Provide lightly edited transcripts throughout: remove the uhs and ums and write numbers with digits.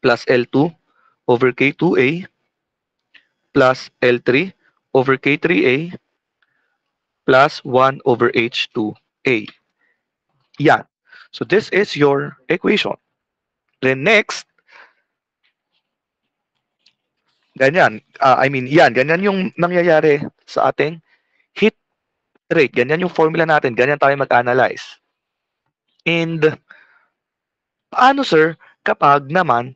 plus L2 over K2A plus L3 over K3A plus 1 over H2A. Yan. So this is your equation. Then next, ganyan. Yan. Ganyan yung nangyayari sa ating heat rate. Ganyan yung formula natin. Ganyan tayo mag-analyze. And paano sir kapag naman,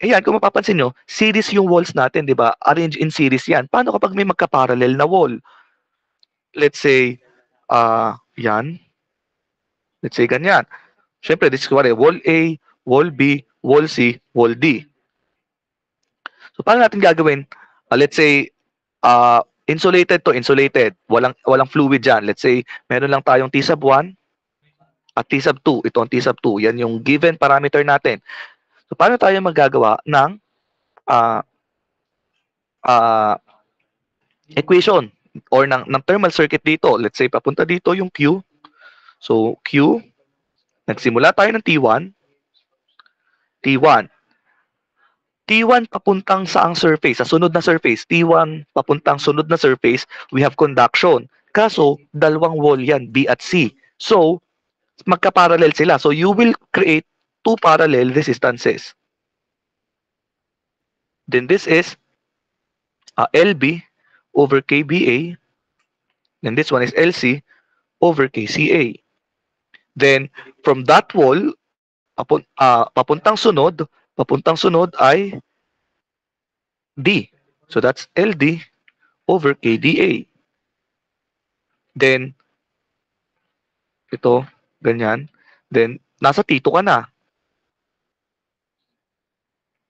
ayan, kung mapapansin nyo, series yung walls natin, di ba? Arrange in series yan. Paano kapag may magka-parallel na wall? Let's say, yan. Let's say ganyan. Siyempre, this is wall A, wall B, wall C, wall D. So, paano natin gagawin? Let's say, insulated to insulated. Walang fluid dyan. Let's say, meron lang tayong T sub 1 at T sub 2. Ito ang T sub 2. Yan yung given parameter natin. So, paano tayo magagawa ng uh, uh, equation or ng thermal circuit dito? Let's say, papunta dito yung Q. So, Q, nagsimula tayo ng T1. T1. T1 papuntang saang surface, sa sunod na surface, T1 papuntang sunod na surface, we have conduction. Kaso, dalawang wall yan, B at C. So, magka-parallel sila. So, you will create two parallel resistances. Then this is LB over KBA. Then this one is LC over KCA. Then, from that wall, papuntang sunod ay D. So that's LD over KDA. Then, ito, ganyan. Then, nasa T2 ka na.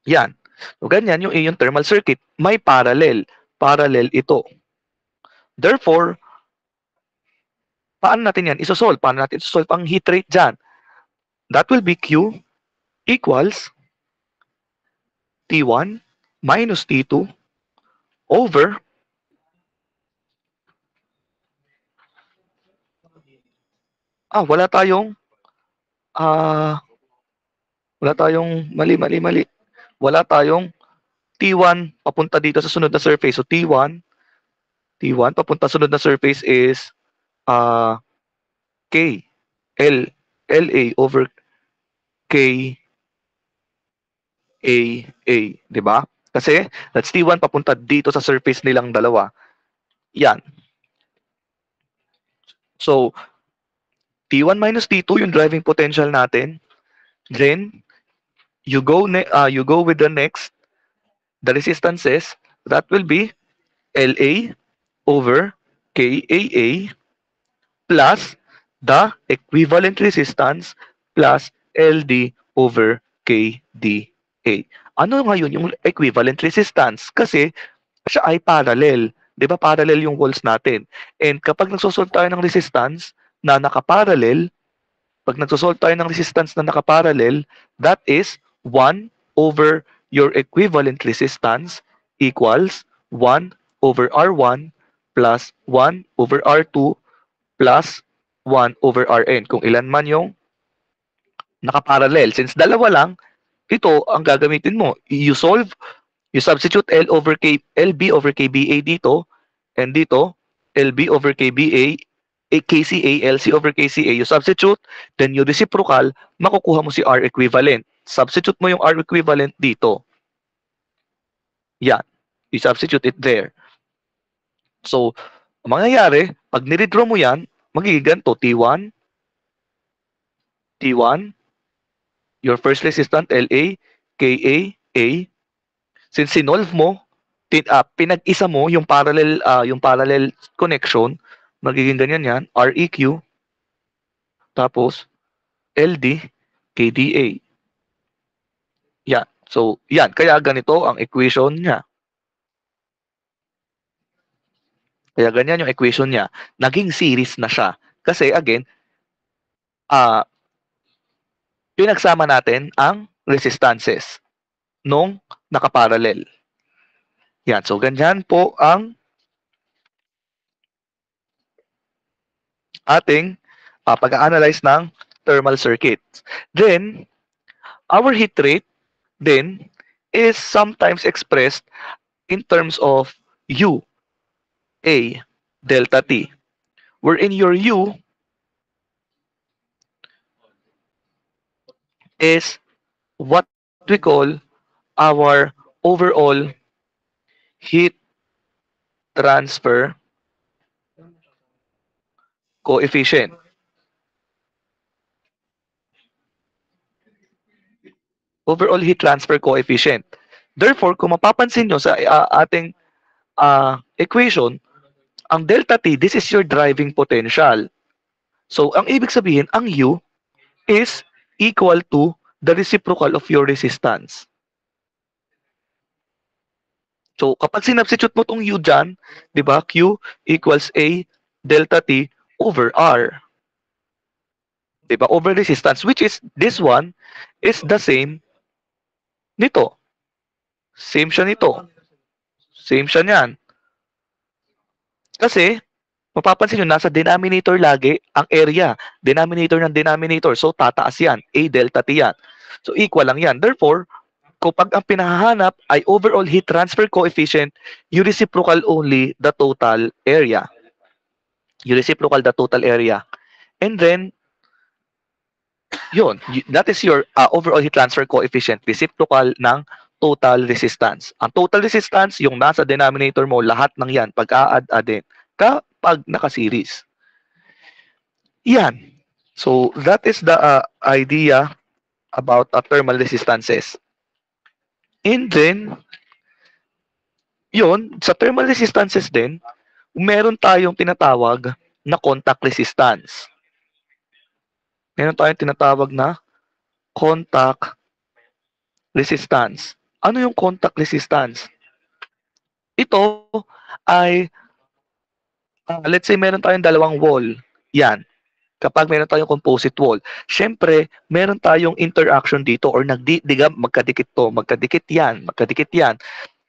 Yan. So, ganyan yung thermal circuit. May parallel. Parallel ito. Therefore, paano natin yan isosolve? Paano natin isosolve ang heat rate dyan? That will be Q equals T1 minus T2 over wala tayong mali. Wala tayong T1 papunta dito sa sunod na surface. So T1 papunta sunod na surface is K LA over K A, 'di ba? Kasi that's T1 papunta dito sa surface nilang dalawa. Yan. So T1 minus T2 yung driving potential natin. Then you go with the next, the resistances, that will be LA over KAA plus the equivalent resistance plus LD over KDA. Ano ngayon yung equivalent resistance? Kasi siya ay parallel. Di ba parallel yung walls natin? And kapag nagsosolve tayo ng resistance na nakaparallel, pag nagsosolve tayo ng resistance na nakaparallel, that is 1 over your equivalent resistance equals 1 over R1 plus 1 over R2 plus 1 over Rn. Kung ilan man yung nakaparallel. Since dalawa lang, ito ang gagamitin mo. You substitute LB over KBA dito, and dito, LB over KBA, KCA, LC over KCA, you substitute, then you reciprocal, makukuha mo si R equivalent. Substitute mo yung R equivalent dito. Yan. You substitute it there. So, ang mangyayari, pag niredraw mo yan, magiging ganito, T1, your first resistant, LA, KA, A. Since sinolve mo, pinag-isa mo yung parallel connection, magiging ganyan yan, REQ, tapos LD, KDA. Yan. So, yan. Kaya ganito ang equation niya. Kaya ganyan yung equation niya. Naging series na siya. Kasi, again, pinagsama natin ang resistances nung nakaparallel. Yan. So, ganyan po ang ating pag-analyze ng thermal circuit. Then, our heat rate then is sometimes expressed in terms of U, A, delta T, wherein your U is what we call our overall heat transfer coefficient. Overall heat transfer coefficient. Therefore, kung mapapansin nyo sa ating equation, ang delta T, this is your driving potential. So, ang ibig sabihin, ang U is equal to the reciprocal of your resistance. So, kapag sinubstitute mo tong U dyan, di ba, Q equals A delta T over R. Di ba, over resistance, which is, this one is the same nito. Same siya nito. Same siya niyan. Kasi, mapapansin nyo, nasa denominator lagi ang area. Denominator ng denominator. So, tataas yan. A delta T yan. So, equal lang yan. Therefore, kapag ang pinahahanap ay overall heat transfer coefficient, you reciprocal only the total area. You reciprocal the total area. And then, yun, that is your overall heat transfer coefficient, reciprocal ng total resistance. Ang total resistance, yung nasa denominator mo, lahat ng yan, pag-a-add-addin, kapag naka-series. Yan. So, that is the idea about thermal resistances. And then, yun, sa thermal resistances din, meron tayong tinatawag na contact resistance. Meron tayong tinatawag na contact resistance. Ano yung contact resistance? Ito ay, let's say meron tayong dalawang wall. Yan. Kapag meron tayong composite wall, syempre, meron tayong interaction dito or magkadikit to, magkadikit yan.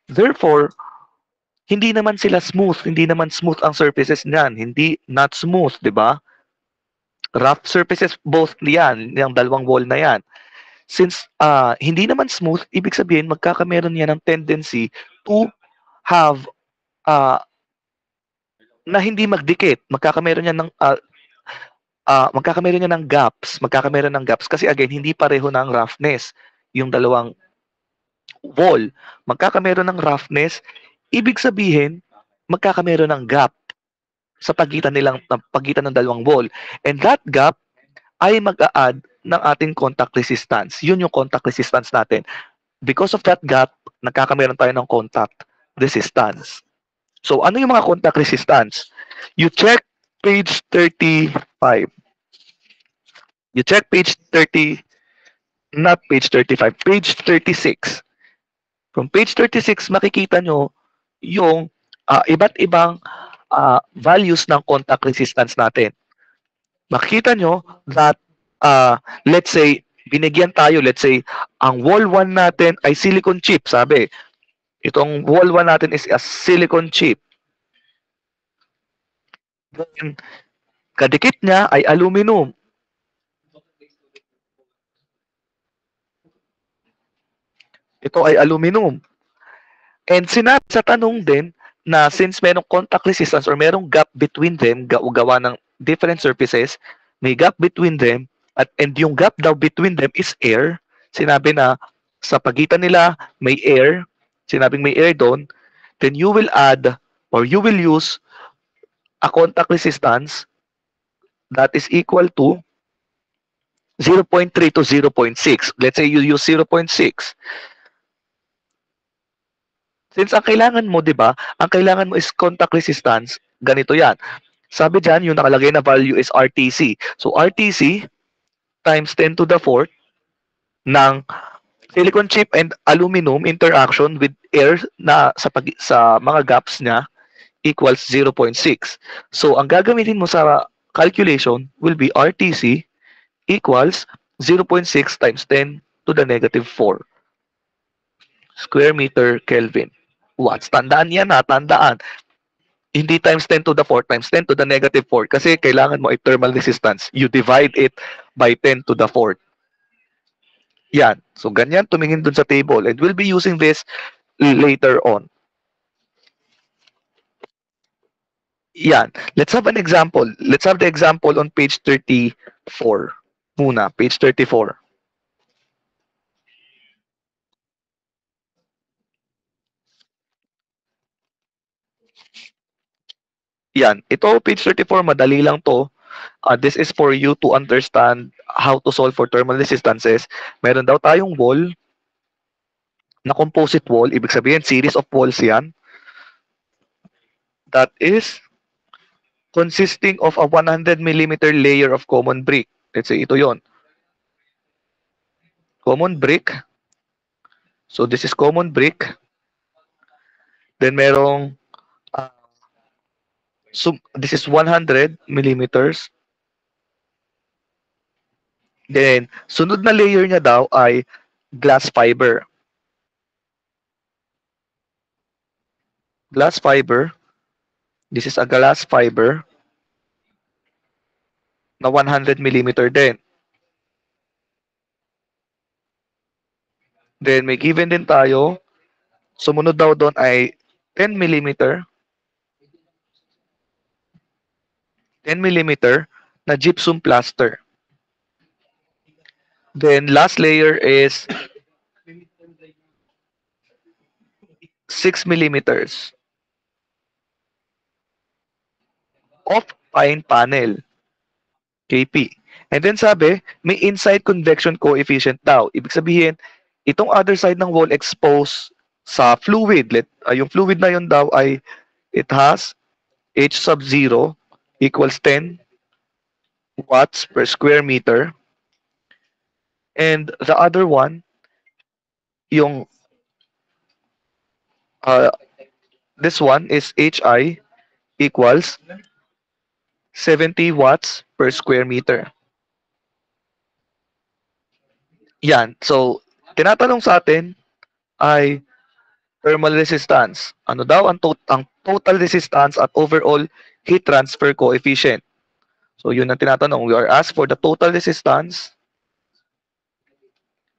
Therefore, hindi naman sila smooth, hindi naman smooth ang surfaces niyan, not smooth, di ba? Rough surfaces both yan, yung dalawang wall na yan. Since hindi naman smooth, ibig sabihin magkakameron yan ng tendency to have na hindi magdikit. Magkakameron yan ng magkakameron ng gaps kasi again hindi pareho ng roughness yung dalawang wall. Magkakameron ng roughness, ibig sabihin magkakameron ng gap sa pagitan ng dalawang wall. And that gap ay mag-a-add ng ating contact resistance. Yun yung contact resistance natin. Because of that gap, nagkakameron tayo ng contact resistance. So, ano yung mga contact resistance? You check page 35. You check page 30, not page 35, page 36. From page 36, makikita nyo yung iba't ibang values ng contact resistance natin. Makikita nyo that, let's say, binigyan tayo, let's say, ang wall 1 natin ay silicon chip, sabi. Itong wall 1 natin is a silicon chip. Then, kadikit niya ay aluminum. Ito ay aluminum. And sinabi sa tanong din na since merong contact resistance or merong gap between them, gawa ng different surfaces, may gap between them, and yung gap daw between them is air. Sinabi na sa pagitan nila may air, sinabing may air doon, then you will add or you will use a contact resistance that is equal to 0.3 to 0.6. Let's say you use 0.6. Since ang kailangan mo, di ba, ang kailangan mo is contact resistance, ganito yan. Sabi dyan, yung nakalagay na value is RTC. So, RTC times 10 to the 4th ng silicon chip and aluminum interaction with air na sa mga gaps niya equals 0.6. So, ang gagamitin mo sa calculation will be RTC equals 0.6 times 10 to the negative 4 square meter Kelvin. Watts. Tandaan yan ha, tandaan. Hindi times 10 to the 4 times 10 to the negative 4 kasi kailangan mo ay thermal resistance. You divide it by 10 to the 4. Yan. So, ganyan tumingin dun sa table. And we'll be using this later on. Yan. Let's have an example. Let's have the example on page 34. Muna, page 34. Yan. Ito, page 34, madali lang to. This is for you to understand how to solve for thermal resistances. Meron daw tayong wall na composite wall. Ibig sabihin, series of walls yan. That is consisting of a 100 millimeter layer of common brick. Let's say ito yon. Common brick. So this is common brick. Then merong so this is 100 millimeters. Then sunod na layer niya daw ay glass fiber. Glass fiber. This is a glass fiber na 100 millimeter din. Then may given din tayo. Sumunod daw doon ay 10 millimeter. 10 millimeter na gypsum plaster. Then last layer is 6 millimeters of pine panel, KP. And then sabi, may inside convection coefficient daw. Ibig sabihin, itong other side ng wall exposed sa fluid. Yung fluid na yun daw ay it has H sub 0 equals 10 watts per square meter. And the other one, yung uh, this one is HI equals 70 watts per square meter. Yan. So, tinatanong sa atin ay thermal resistance. Ano daw ang total resistance at overall heat transfer coefficient? So, yun ang tinatanong. We are asked for the total resistance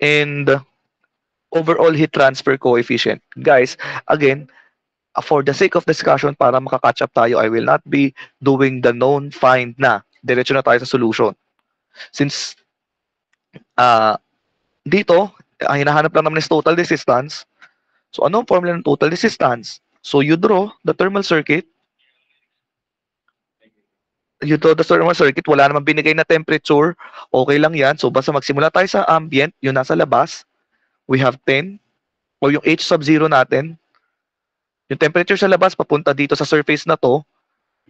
and overall heat transfer coefficient. Guys, again, for the sake of discussion, para makakatch up tayo, I will not be doing the known find na. Diretso na tayo sa solution. Since dito, ang hinahanap lang naman is total resistance. So, anong formula ng total resistance? So, you draw the thermal circuit. Wala namang binigay na temperature. Okay lang yan. So, basta magsimula tayo sa ambient, yung nasa labas. We have 10. O yung H sub 0 natin. Yung temperature sa labas, papunta dito sa surface na to.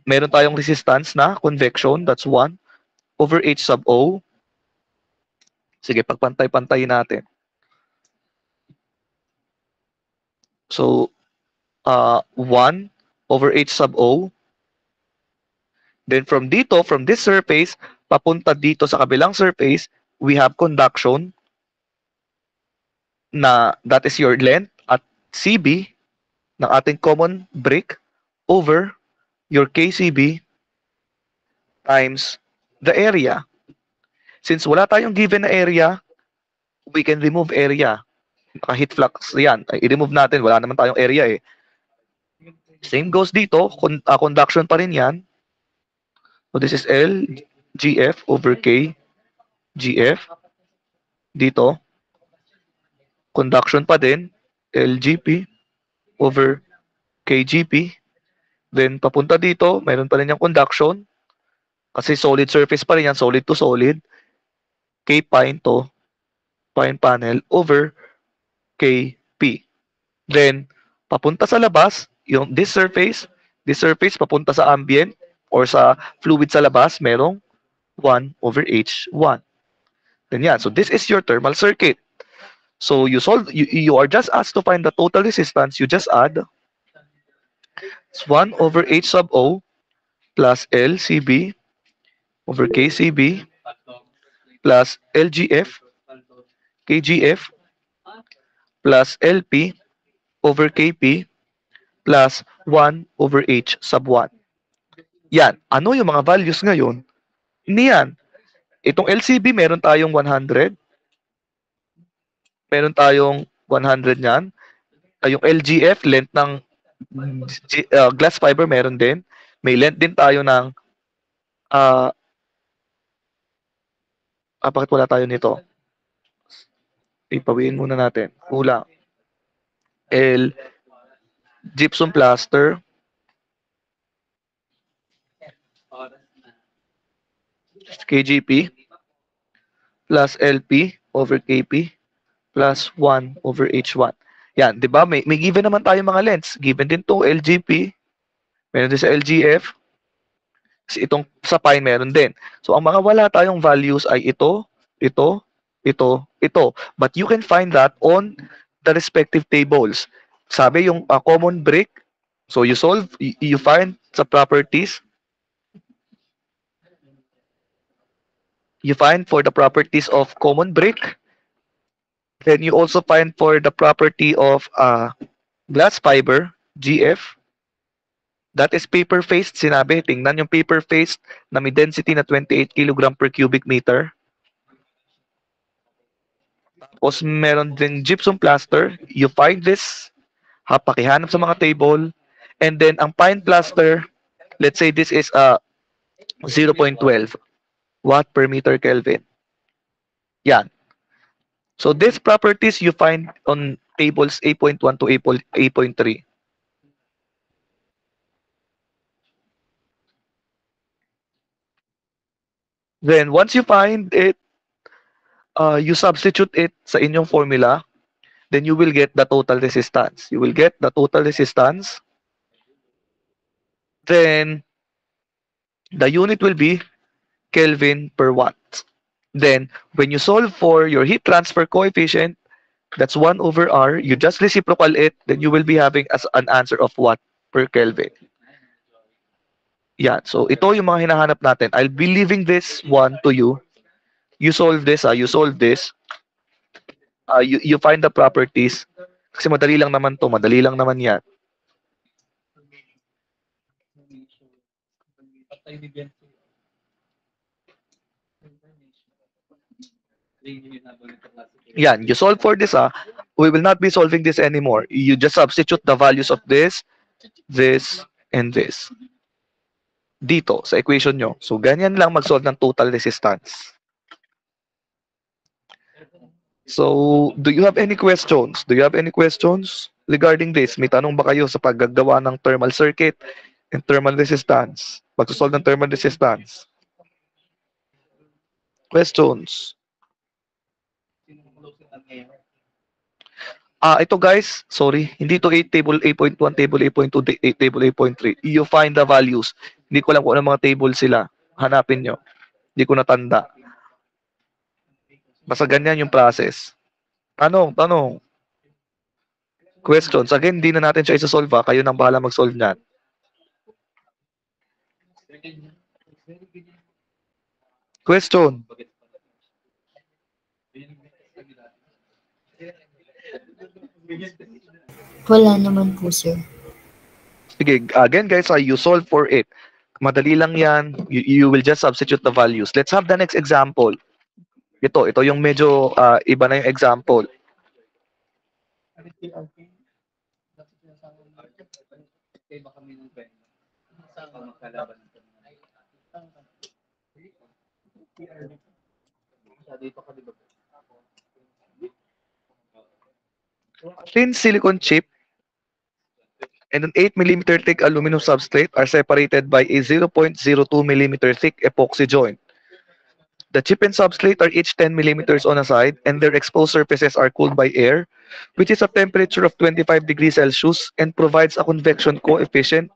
Meron tayong resistance na convection. That's 1 over H sub O. Sige, pagpantay-pantayin natin. So, 1 over H sub O. Then from dito, from this surface, papunta dito sa kabilang surface, we have conduction na that is your length at CB ng ating common brick over your KCB times the area. Since wala tayong given na area, we can remove area. Naka-heat flux yan. I-remove natin. Wala naman tayong area eh. Same goes dito. Conduction pa rin yan. So this is L GF over K GF. Dito, conduction pa din, LGP over KGP. Then papunta dito, mayroon pa rin yung conduction. Kasi solid surface pa rin yan, solid to solid. K pine to pine panel over KP. Then, papunta sa labas, yung this surface papunta sa ambient or sa fluid sa labas, merong 1 over H1. Then yan. So this is your thermal circuit. So you are just asked to find the total resistance. You just add 1 over H sub O plus LCB over KCB plus LGF KGF plus LP over KP plus 1 over H sub 1. Yan. Ano yung mga values ngayon? Niyan. Itong LCB meron tayong 100. Meron tayong 100 niyan. Yung LGF, length ng glass fiber, meron din. May length din tayo ng, ah, bakit wala tayo nito? Ipawiin muna natin. Kulang. L, gypsum plaster, KGP, plus LP over KP, plus 1 over H1. Yan, di ba? May given naman tayo mga lengths. Given din to LGP, meron din sa LGF, itong sa pi meron din. So, ang mga wala tayong values ay ito, ito, ito. But you can find that on the respective tables. Sabi yung common brick, so you solve, you find sa properties, you find for the properties of common brick, then you also find for the property of glass fiber, GF, that is paper faced, sinabi, tingnan yung paper faced na may density na 28 kilogram per cubic meter. Tapos meron din gypsum plaster, you find this, pakihanap sa mga table, and then ang pine plaster, let's say this is 0.12 watt per meter Kelvin. Yan. So these properties you find on tables A.1 to A.3. Then once you find it, you substitute it sa inyong formula, then you will get the total resistance. You will get the total resistance. Then the unit will be Kelvin per watt. Then when you solve for your heat transfer coefficient, that's 1 over R. You just reciprocal it, then you will be having as an answer of watt per Kelvin. Yeah, so ito yung mga hinahanap natin. I'll be leaving this one to you. You solve this, you solve this. You find the properties. Kasi madali lang naman to, madali lang naman yan. Yan, you solve for this, we will not be solving this anymore. You just substitute the values of this, and this. Dito, sa equation nyo. So, ganyan lang mag-solve ng total resistance. So, do you have any questions? Do you have any questions regarding this? May tanong ba kayo sa paggagawa ng thermal circuit and thermal resistance? Pag-solve ng thermal resistance? Questions? Ito guys, sorry, hindi to 8 table 8.1, table 8.2, table 8.3. You find the values. Hindi ko lang kung ano mga table sila. Hanapin nyo. Hindi ko natanda. Basta ganyan yung process. Tanong. Questions. Again, hindi na natin siya isa-solve, Kayo nang bahala mag-solve niyan. Question. Wala naman po, sir. Sige, again guys, you solve for it. Madali lang yan. You will just substitute the values. Let's have the next example. Ito yung medyo iba na yung example. Thin silicon chip and an 8 mm thick aluminum substrate are separated by a 0.02 mm thick epoxy joint. The chip and substrate are each 10 millimeters on a side, and their exposed surfaces are cooled by air, which is a temperature of 25 degrees Celsius and provides a convection coefficient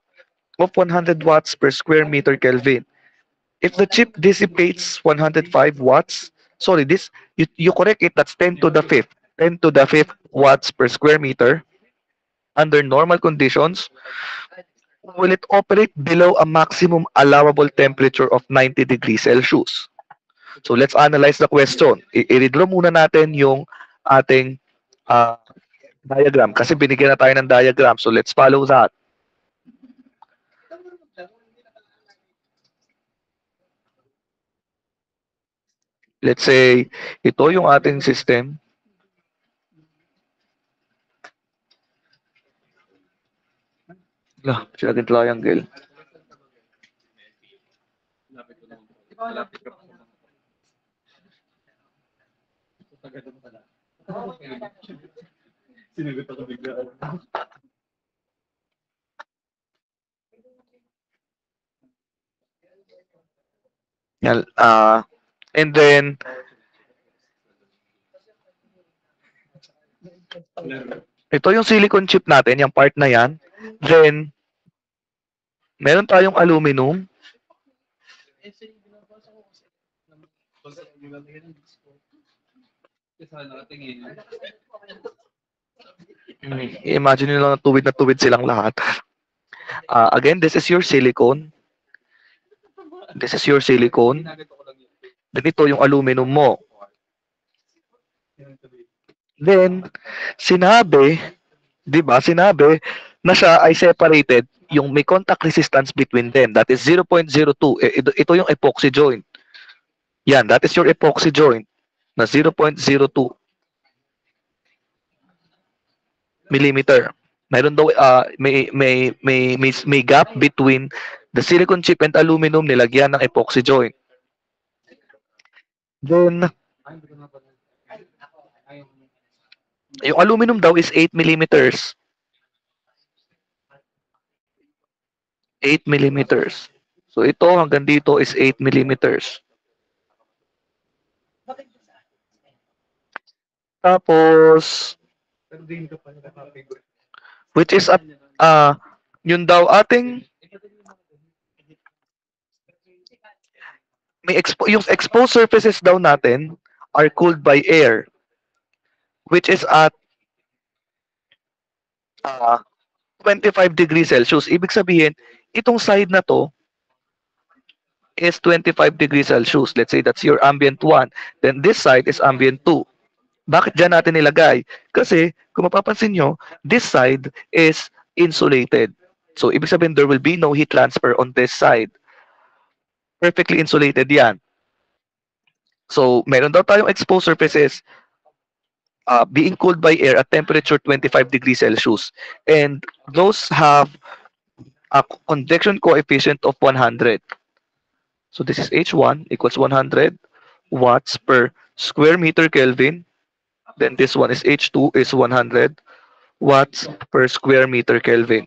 of 100 watts per square meter Kelvin. If the chip dissipates 105 watts, sorry, you correct it, that's 10 to the fifth, 10 to the fifth watts per square meter. Under normal conditions, will it operate below a maximum allowable temperature of 90 degrees Celsius? So let's analyze the question. I-redraw muna natin yung ating diagram kasi binigyan na tayo ng diagram. So let's follow that. Let's say, ito yung ating system. Wala, siya naging triangle. Yan, and then, ito yung silicon chip natin, yung part na yan. Then, meron tayong aluminum. Imagine nyo lang na tuwid silang lahat. Again, this is your silicon. This is your silicon. Then ito yung aluminum mo. Then, sinabi, di ba, sinabi na siya ay separated yung may contact resistance between them. That is 0.02. Ito yung epoxy joint. Yan, that is your epoxy joint na 0.02 millimeter. Mayroon daw may gap between the silicon chip and aluminum nilagyan ng epoxy joint. Then yung aluminum daw is 8 millimeters. 8 millimeters. So ito hanggang dito is 8 millimeters. Tapos which is yun daw ating yung exposed surfaces daw natin are cooled by air, which is at 25 degrees Celsius. Ibig sabihin, itong side na to is 25 degrees Celsius. Let's say that's your ambient 1. Then this side is ambient 2. Bakit dyan natin nilagay? Kasi, kung mapapansin nyo, this side is insulated. So, ibig sabihin, there will be no heat transfer on this side. Perfectly insulated yan. So, meron daw tayong exposed surfaces being cooled by air at temperature 25 degrees Celsius. And those have a convection coefficient of 100. So, this is H1 equals 100 watts per square meter Kelvin. Then this one is H2 is 100 watts per square meter Kelvin.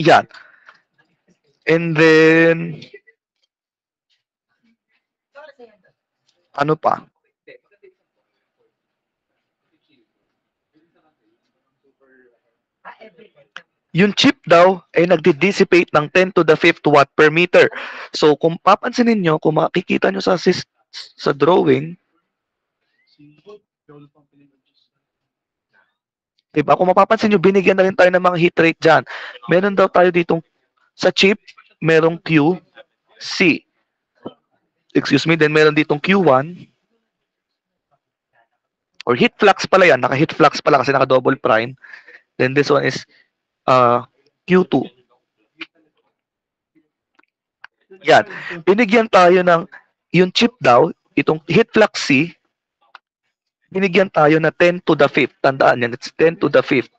Yan. And then, ano pa? Yung chip daw ay nagdi-dissipate ng 10 to the 5th watt per meter. So kung papansinin niyo, kung makikita niyo sa drawing, diba? Kung mapapansin niyo, binigyan na rin tayo ng mga heat rate diyan. Meron daw tayo ditong sa chip, merong Q, C. Excuse me, then meron ditong Q1 or heat flux pala yan, naka-heat flux pala kasi naka-double prime. Then this one is Q2. Yan. Binigyan tayo ng, yung chip daw, itong heat flux C, binigyan tayo na 10 to the 5th. Tandaan yan, it's 10 to the 5th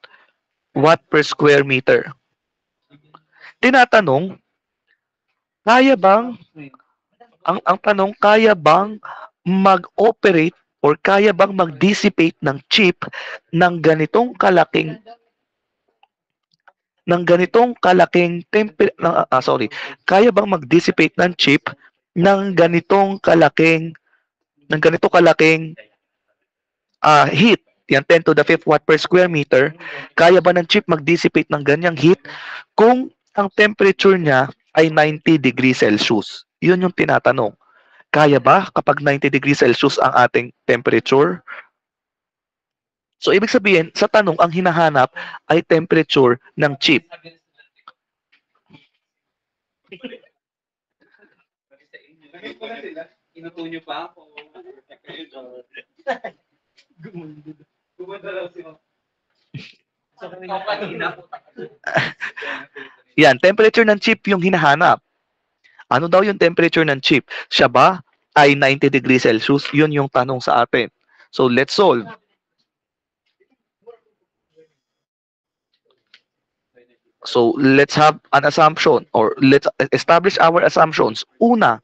watt per square meter. Tinatanong, kaya bang, ang tanong, kaya bang mag-operate or kaya bang mag-dissipate ng chip ng ganitong kalaking kaya bang mag-dissipate ng chip ng ganito kalaking heat, yan 10 to the 5th watt per square meter, kaya ba ng chip mag-dissipate ng ganyang heat kung ang temperature niya ay 90 degrees Celsius? Yun yung tinatanong. Kaya ba kapag 90 degrees Celsius ang ating temperature? So, ibig sabihin, sa tanong, ang hinahanap ay temperature ng chip. Inutunyo pa ako. Yan, temperature ng chip yung hinahanap. Ano daw yung temperature ng chip? Siya ba ay 90 degrees Celsius? Yun yung tanong sa atin. So, let's solve. So let's have an assumption or let's establish our assumptions. Una,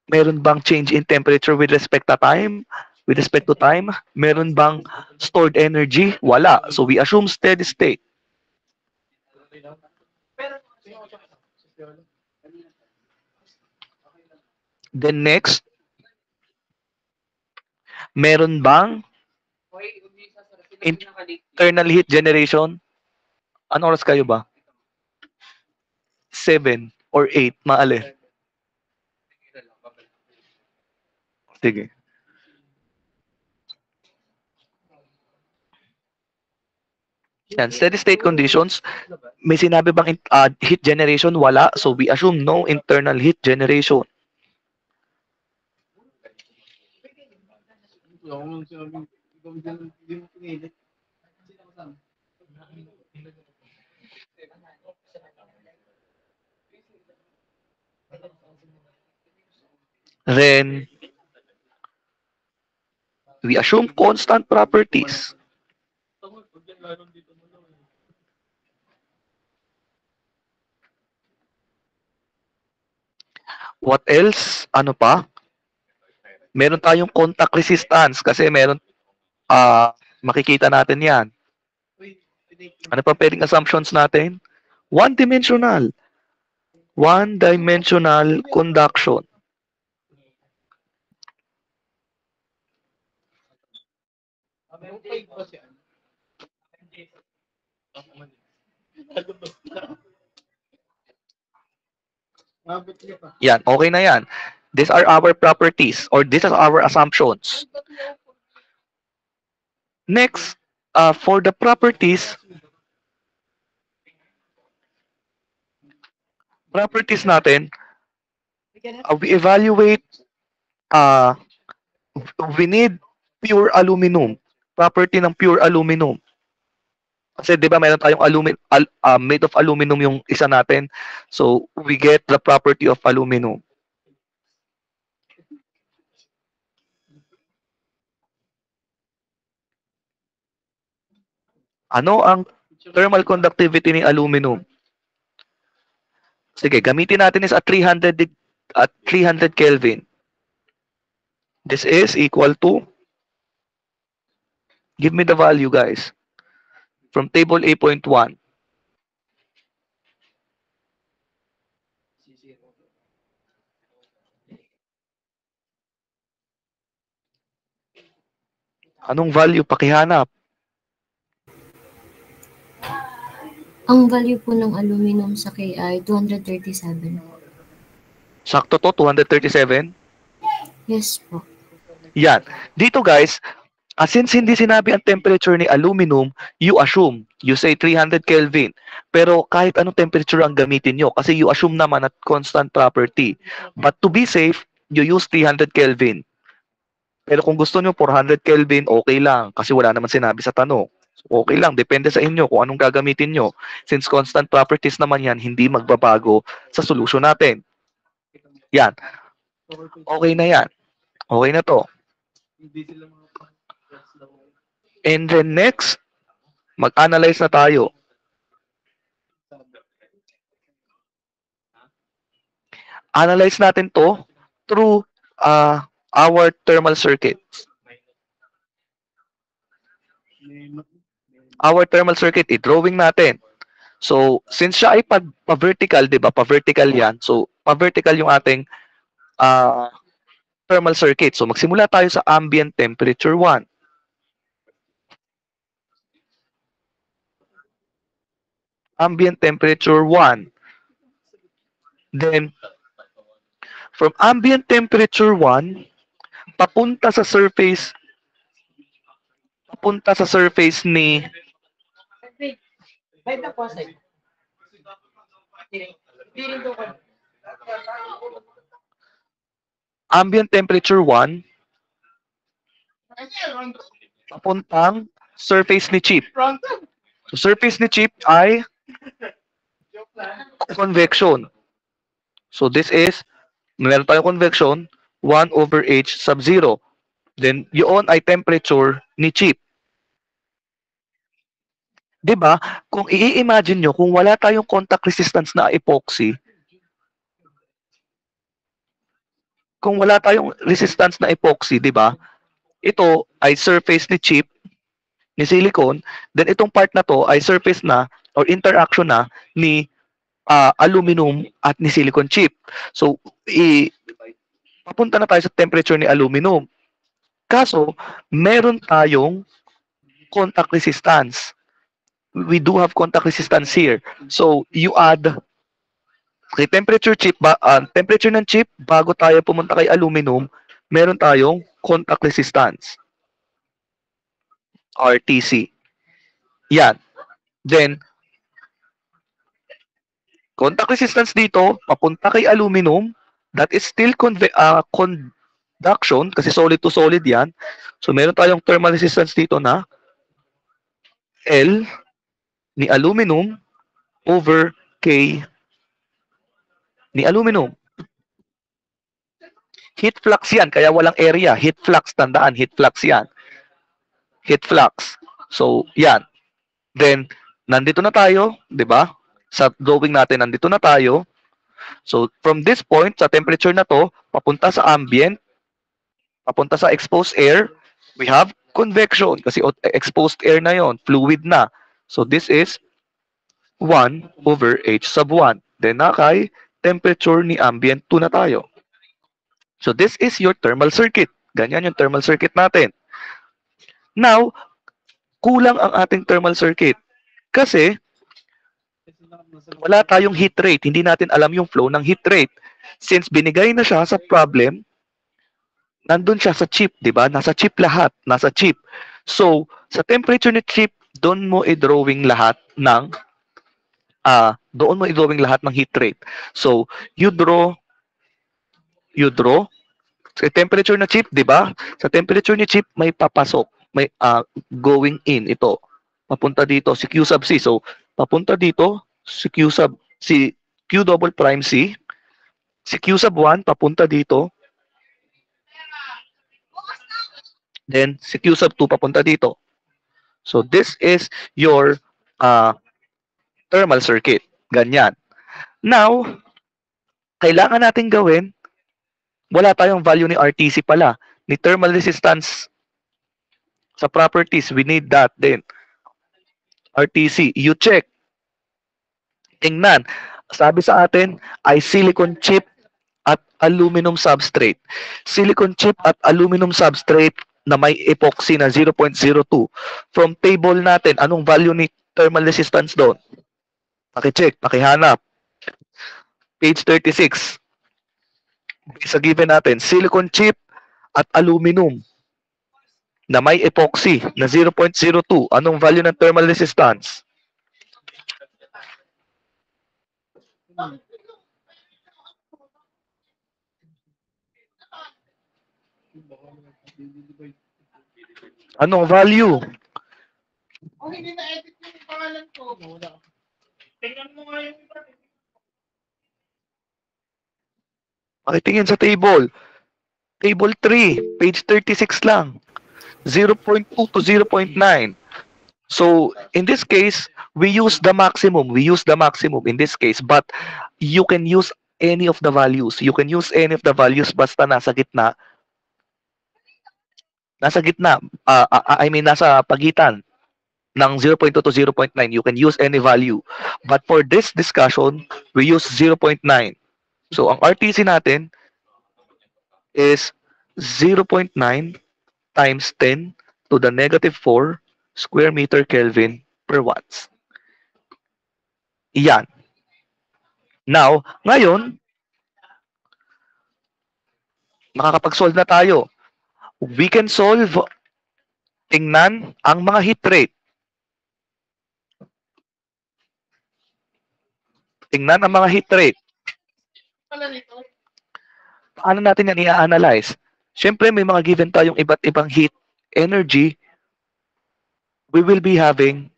meron bang change in temperature with respect to time? With respect to time, meron bang stored energy? Wala. So we assume steady state. Then next, meron bang internal heat generation? Ano oras kayo ba? 7 or 8, maalin? Sige. Yan, steady state conditions, may sinabi bang heat generation? Wala. So we assume no internal heat generation. Then we assume constant properties. What else? Ano pa? Meron tayong contact resistance kasi meron makikita natin 'yan. Ano pa pwedeng assumptions natin? One-dimensional. One-dimensional conduction. Yan, okay na yan. These are our properties or these are our assumptions. Next, for the properties natin, we evaluate, uh, we need pure aluminum. Property ng pure aluminum. Kasi 'di ba meron tayong made of aluminum yung isa natin. So we get the property of aluminum. Ano ang thermal conductivity ng aluminum? Sige, gamitin natin is at 300 Kelvin. This is equal to, give me the value guys, from table 8.1. Anong value? Pakihanap. Ang value po ng aluminum sa K ay 237. Sakto to, 237? Yes po. Yan. Dito guys, since hindi sinabi ang temperature ni aluminum, you assume, you say 300 Kelvin. Pero kahit anong temperature ang gamitin nyo, kasi you assume naman at constant property. But to be safe, you use 300 Kelvin. Pero kung gusto nyo 400 Kelvin, okay lang, kasi wala naman sinabi sa tanong. Okay lang, depende sa inyo kung anong gagamitin nyo. Since constant properties naman yan, hindi magbabago sa solution natin. Yan. Okay na yan. Okay na to. And then next, mag-analyze na tayo. Analyze natin to through our thermal circuit. Our thermal circuit, i-drawing natin. So, since siya ay pa-vertical, di ba? Pa-vertical yan. So, pa-vertical yung ating thermal circuit. So, magsimula tayo sa ambient temperature 1. Ambient temperature 1. Then, from ambient temperature 1, papunta sa surface ni ambient temperature 1 papuntang surface ni chip. So, surface ni chip ay convection. So, this is, meron tayong convection, 1 over H sub 0. Then, yun ay temperature ni chip. 'Di ba? Kung i-imagine nyo, kung wala tayong contact resistance na epoxy, kung wala tayong resistance na epoxy, 'di ba? Ito ay surface ni chip, ni silicone, then itong part na to ay surface na or interaction na ni aluminum at ni silicone chip. So, papunta na tayo sa temperature ni aluminum. Kaso, meron tayong contact resistance. We do have contact resistance here. So, you add kay temperature chip, temperature ng chip, bago tayo pumunta kay aluminum, meron tayong contact resistance, RTC. Yan. Then, contact resistance dito, papunta kay aluminum, that is still conduction, kasi solid to solid yan. So, meron tayong thermal resistance dito na L ni aluminum over K ni aluminum. Heat flux yan, kaya walang area. Heat flux, tandaan, heat flux yan. Heat flux. So, yan. Then, nandito na tayo, di ba? Sa drawing natin, nandito na tayo. So, from this point, sa temperature na to, papunta sa ambient, papunta sa exposed air, we have convection kasi exposed air na yon, fluid na. So, this is 1 over H sub 1. Then, nakay temperature ni ambient 2 na tayo. So, this is your thermal circuit. Ganyan yung thermal circuit natin. Now, kulang ang ating thermal circuit kasi wala tayong heat rate. Hindi natin alam yung flow ng heat rate. Since binigay na siya sa problem, nandun siya sa chip, di ba? Nasa chip lahat. Nasa chip. So, sa temperature ni chip, doon mo i-drawing lahat ng heat rate. So, you draw sa temperature na chip, di ba? Sa temperature ni chip, may papasok. May going in ito. Papunta dito si Q sub C. So, papunta dito si Q double prime C. Si Q sub 1 papunta dito. Then, si Q sub 2 papunta dito. So, this is your thermal circuit. Ganyan. Now, kailangan natin gawin, wala tayong value ni RTC pala. Ni thermal resistance sa properties, we need that din. RTC, you check. Tingnan. Sabi sa atin ay silicone chip at aluminum substrate. Silicone chip at aluminum substrate na may epoxy na 0.02. From table natin, anong value ni thermal resistance doon? Paki-check, pakihanap. Page 36. Sa given natin, silicone chip at aluminum na may epoxy na 0.02. Anong value ng thermal resistance? Anong value? Oh, hindi na-edit yung pangalan ko. Tingnan mo nga yung iba. Pakitingin sa table. Table 3, page 36 lang. 0.2 to 0.9. So, in this case, we use the maximum. We use the maximum in this case. But, you can use any of the values. You can use any of the values basta nasa gitna. Nasa gitna. Nasa pagitan ng 0.2 to 0.9. You can use any value. But for this discussion, we use 0.9. So, ang RTC natin is 0.9 times 10 to the negative 4 square meter Kelvin per watts. Iyan. Now, ngayon, makakapag-solve na tayo. We can solve, tingnan ang mga heat rate. Tingnan ang mga heat rate. Paano natin yan i-analyze? Siyempre, may mga given tayong iba't ibang heat energy. We will be having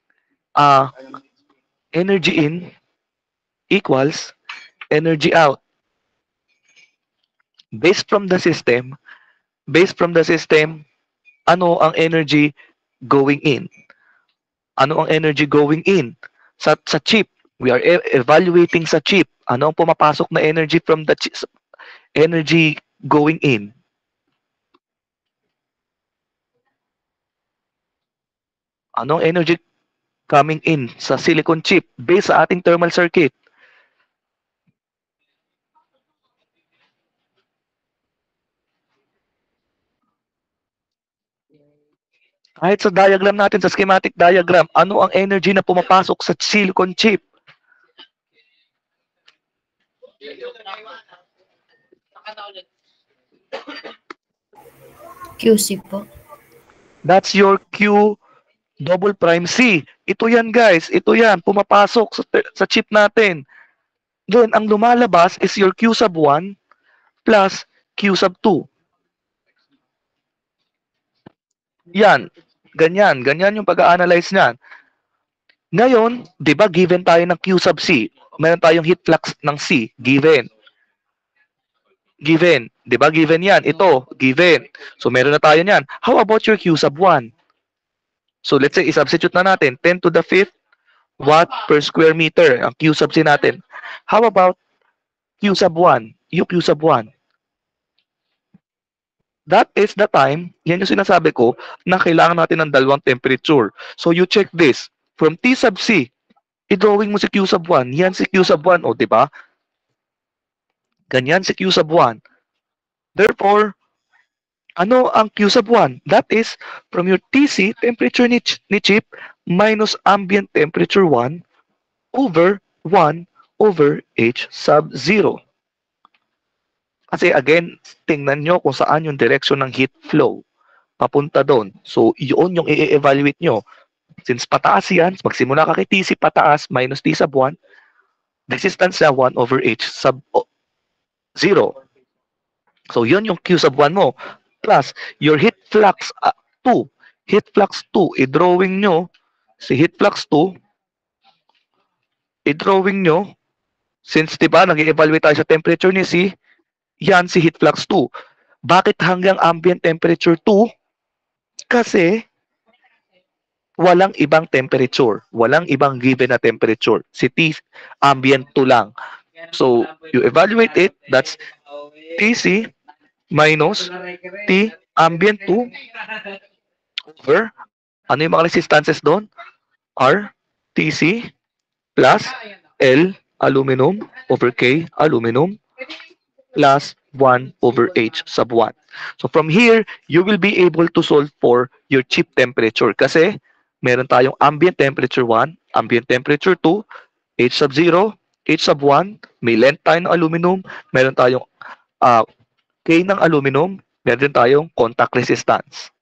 energy in equals energy out. Based from the system, ano ang energy going in? Ano ang energy going in? Sa chip. We are evaluating sa chip. Ano ang pumapasok na energy from the chip? Energy going in. Anong energy coming in sa silicon chip based sa ating thermal circuit? Kahit sa diagram natin, sa schematic diagram, ano ang energy na pumapasok sa silicon chip? QC po. That's your Q double prime C. Ito yan guys, ito yan, pumapasok sa chip natin. Then, ang lumalabas is your Q sub 1 plus Q sub 2. Yan, ganyan yung pag-a-analyze niyan. Ngayon, di ba given tayo ng Q sub C, meron tayong heat flux ng C, given. Given, di ba given yan, ito, given. So meron na tayo niyan. How about your Q sub 1? So let's say, i-substitute na natin, 10 to the 5th watt per square meter, ang Q sub C natin. How about Q sub 1? Yung Q sub 1. That is the time, yan yung sinasabi ko, na kailangan natin ng dalawang temperature. So you check this. From T sub C, i-drawing mo si Q sub 1. Yan si Q sub 1, o di ba? Ganyan si Q sub 1. Therefore, ano ang Q sub 1? That is from your TC, temperature ni chip, minus ambient temperature 1 over 1 over H sub 0. Kasi again, tingnan nyo kung saan yung direction ng heat flow. Papunta doon. So, yun yung i-evaluate nyo. Since pataas yan, magsimula ka kay TC pataas, minus T sub 1, resistance na 1 over H sub 0. So, yun yung Q sub 1 mo. Plus, your heat flux 2. Heat flux 2, i-drawing nyo, si heat flux 2, i-drawing nyo, since diba, nag-evaluate tayo sa temperature ni C, yan si heat flux 2. Bakit hanggang ambient temperature 2? Kasi, walang ibang temperature. Walang ibang given na temperature. Si T, ambient 2 lang. So, you evaluate it, that's TC minus T ambient 2 over, ano yung mga resistances doon? R, TC, plus L, aluminum, over K, aluminum, plus 1 over H sub 1. So from here, you will be able to solve for your chip temperature kasi meron tayong ambient temperature 1, ambient temperature 2, H sub 0, H sub 1, may length tayo ng aluminum, meron tayong K ng aluminum, meron din tayong contact resistance.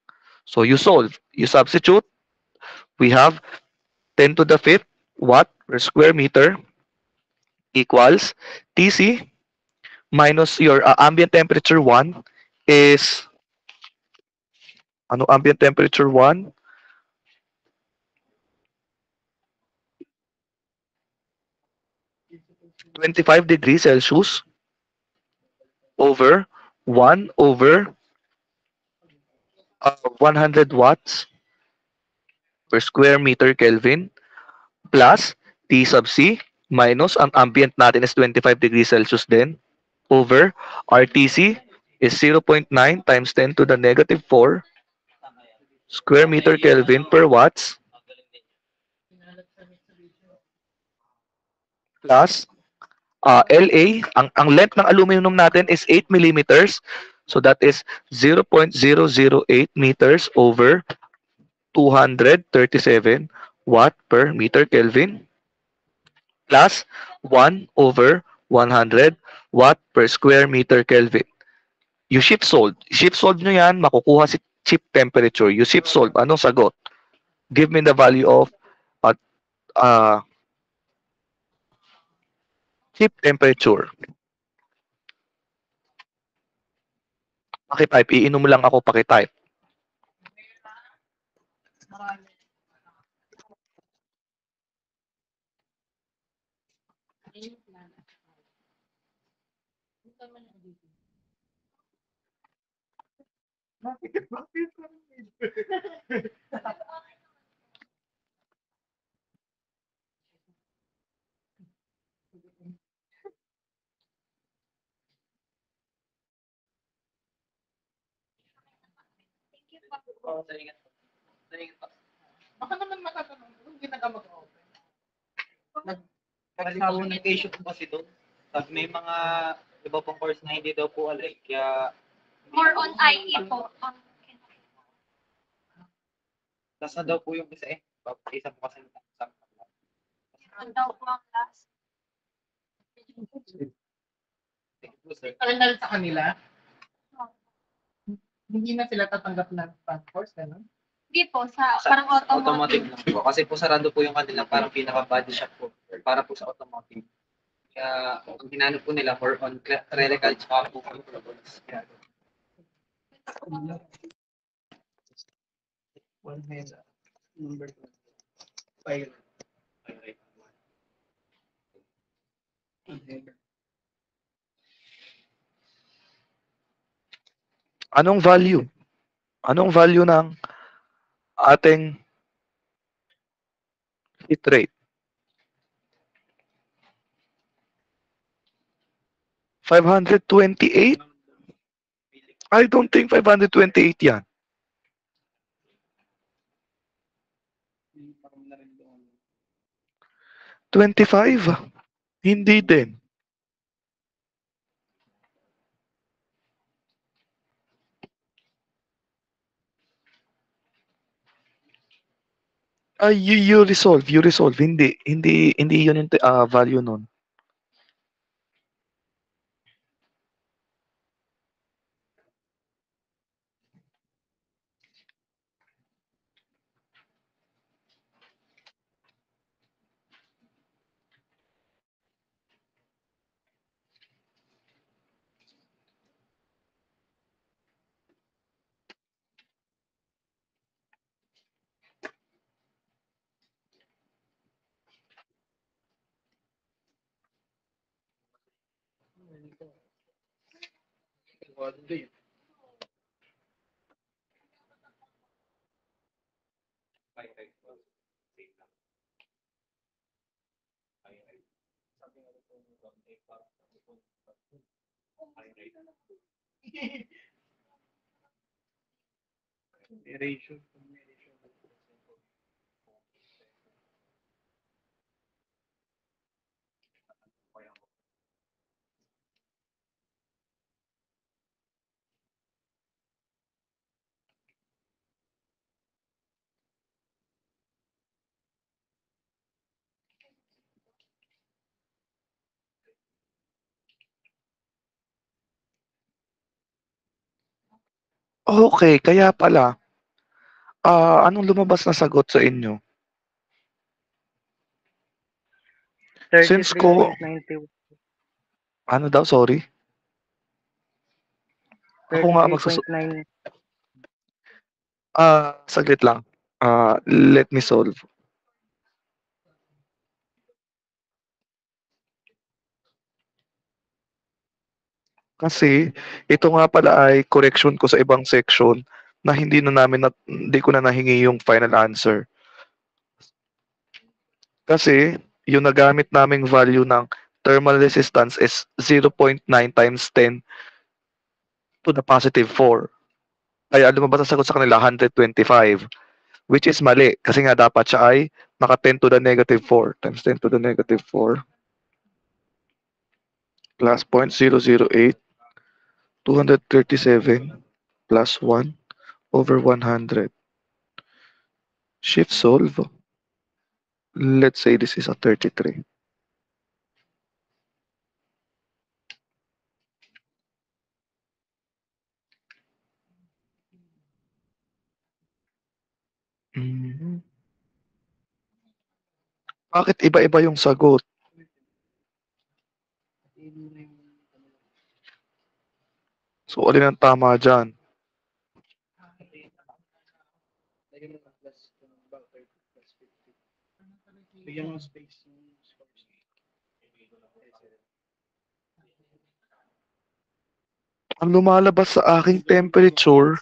So you solve, you substitute, we have 10 to the 5th watt per square meter equals TC minus your ambient temperature 1 is, ano ambient temperature 1? (25°C) over 1 over 100 watts per square meter Kelvin plus T sub C minus ang ambient natin is 25°C din over RTC is 0.9 times 10 to the negative 4 square meter Kelvin per watts plus LA, ang length ng aluminum natin is 8 millimeters. So that is 0.008 meters over 237 watt per meter Kelvin plus 1 over 100 watt per square meter Kelvin. You shift solve. Shift solve nyo yan, makukuha si chip temperature. You shift solve. Anong sagot? Give me the value of uh, chip temperature. Pakitype. Iinom lang ako pakitype. Baka naman matatanong, hindi nag-mag-open. Nagsawa ng issue po kasi doon. Sabi may mga iba pong course na hindi daw po alam. Kaya More on IE po. nasa daw po yung isa eh. Isa po kasi sa Ang daw po ang last. Final sa kanila, hindi na sila tatanggap ng course, gano'n? Hindi po, sa parang automotive automotive. lang po. Kasi po sarado po yung kanila, parang pinaka-body shop po. Para po sa automotive. Kaya ang hinanap po nila more on clerical tsaka po controls. Kaya One hand, number 2. File. Anong value? Anong value ng ating hit rate? 528? I don't think 528 yan. 25? Hindi din. You resolve. Hindi yun yung value nun. Okay, kaya pala, anong lumabas na sagot sa inyo? Since ko, 33.90. ano daw, sorry? Ako nga magsusu... 33.9. Saglit lang. Let me solve. Kasi ito nga pala ay correction ko sa ibang section na hindi ko na nahingi yung final answer. Kasi yung nagamit naming value ng thermal resistance is 0.9 times 10 to the positive 4. Kaya lumabas ang sagot sa kanila 125, which is mali kasi nga dapat siya ay naka 10 to the negative 4 times 10 to the negative 4 plus 0.008, 237 plus 1 over 100. Shift solve. Let's say this is a 33. Mhm. Bakit iba-iba yung sagot? So, alin ang tama dyan? Bigyan mo space. Ang lumalabas sa aking temperature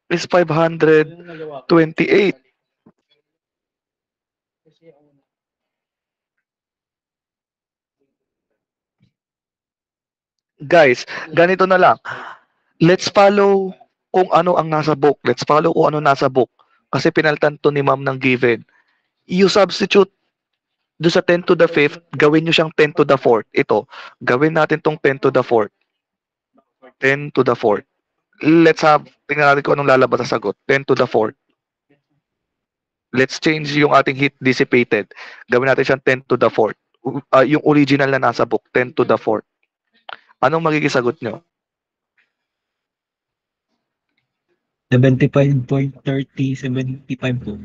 is 528. Guys, ganito na lang. Let's follow kung ano ang nasa book. Let's follow kung ano nasa book. Kasi pinaltan to ni ma'am ng given. You substitute do sa 10 to the 5th, gawin nyo siyang 10 to the 4th. Ito, gawin natin tong 10 to the 4th. 10 to the 4th. Tingnan natin kung anong lalabas sa sagot. 10 to the 4th. Let's change yung ating heat dissipated. Gawin natin siyang 10 to the 4th. Yung original na nasa book, 10 to the 4th. Anong magiging sagot nyo? 75.3075 po.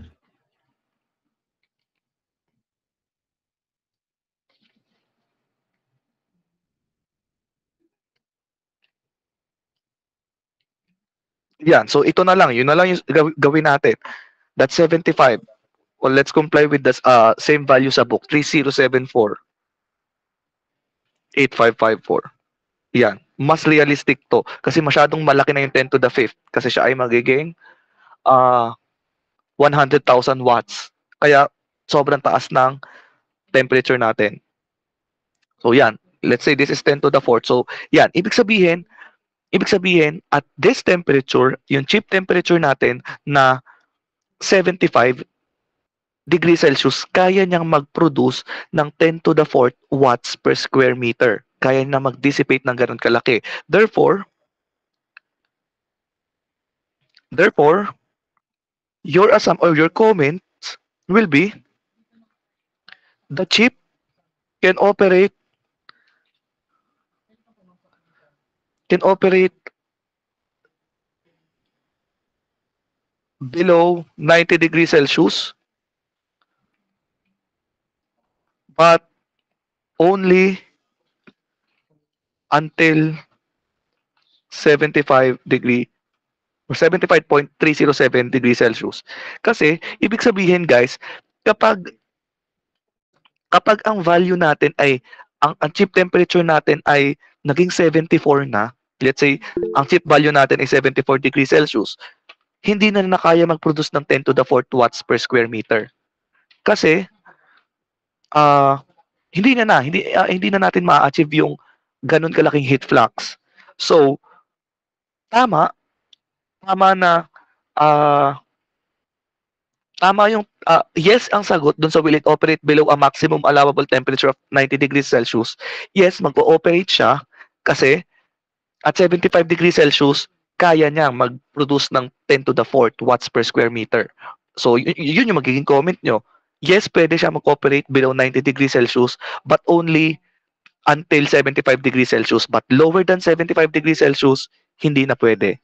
Yan. So, ito na lang. Yun na lang yung gawin natin. That's 75. Well, let's comply with the same value sa book. 3074. 8554. Yan. Mas realistic to. Kasi masyadong malaki na yung 10 to the 5th. Kasi siya ay magiging 100,000 watts. Kaya sobrang taas ng temperature natin. So yan. Let's say this is 10 to the 4th. So yan. Ibig sabihin, at this temperature, yung chip temperature natin na 75 degrees Celsius, kaya niyang mag-produce ng 10 to the 4th watts per square meter. Kaya niya mag-dissipate ng ganun kalaki. Therefore, your your comments will be the chip can operate below 90 degrees Celsius, but only until 75 degree or 75.307 degrees Celsius. Kasi ibig sabihin guys, kapag ang value natin ay ang chip temperature natin ay naging 74 na, let's say ang chip value natin ay 74 degrees Celsius, hindi na kaya mag-produce ng 10 to the 4th watts per square meter. Kasi ah hindi na natin ma-achieve yung ganun kalaking heat flux. So tama tama na ah tama yung yes ang sagot dun sa will it operate below a maximum allowable temperature of 90 degrees Celsius. Yes, mag-ooperate siya kasi at 75 degrees Celsius, kaya niya mag-produce ng 10 to the 4th watts per square meter. So, yun yung magiging comment nyo. Yes, pwede siya mag-operate below 90 degrees Celsius, but only until 75 degrees Celsius. But lower than 75 degrees Celsius, hindi na pwede.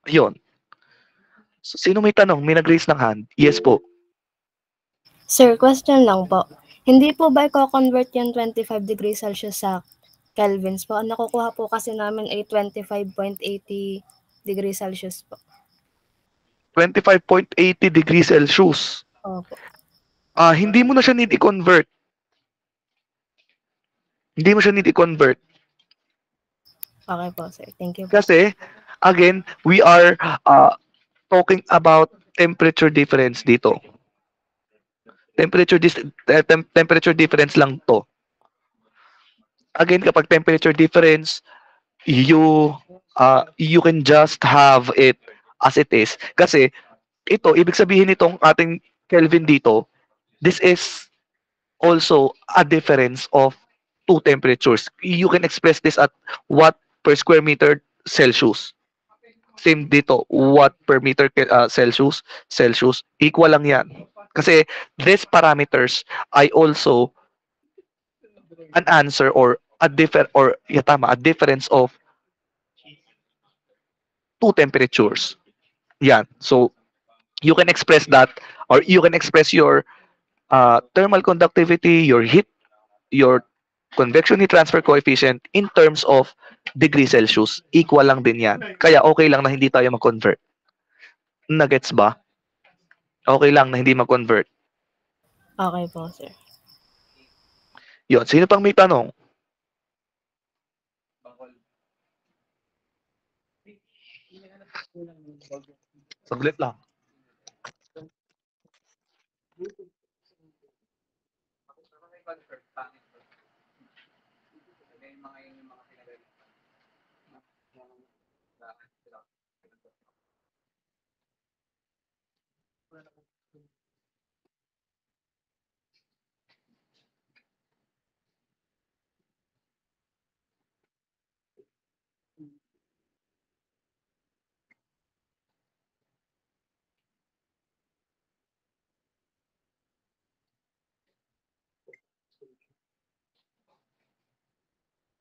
Yun. So, sino may tanong? May nag-raise ng hand? Yes po. Sir, question lang po. Hindi po ba i-convert yung 25 degrees Celsius sa Kelvins po? Ang nakukuha po kasi namin ay 25.80 degrees Celsius po. 25.80 degrees Celsius. Opo. Hindi mo na siya need i-convert. Hindi mo siya need i-convert. Okay po, sir. Thank you po. Kasi, again, we are talking about temperature difference dito. Temperature difference lang to. Again, kapag temperature difference, you can just have it as it is. Kasi ito, ibig sabihin nitong ating Kelvin dito, this is also a difference of two temperatures. You can express this at watt per square meter Celsius. Same dito, watt per meter Celsius, equal lang yan. Kasi these parameters ay also an answer or a difference of two temperatures. Yan. So you can express that, or you can express your thermal conductivity, your heat, your convection heat transfer coefficient in terms of degree Celsius. Equal lang din yan. Kaya okay lang na hindi tayo mag-convert. Nagets ba? Okay lang na hindi mag-convert. Okay po, sir. Yun. Sino pang may tanong? Saglit lang.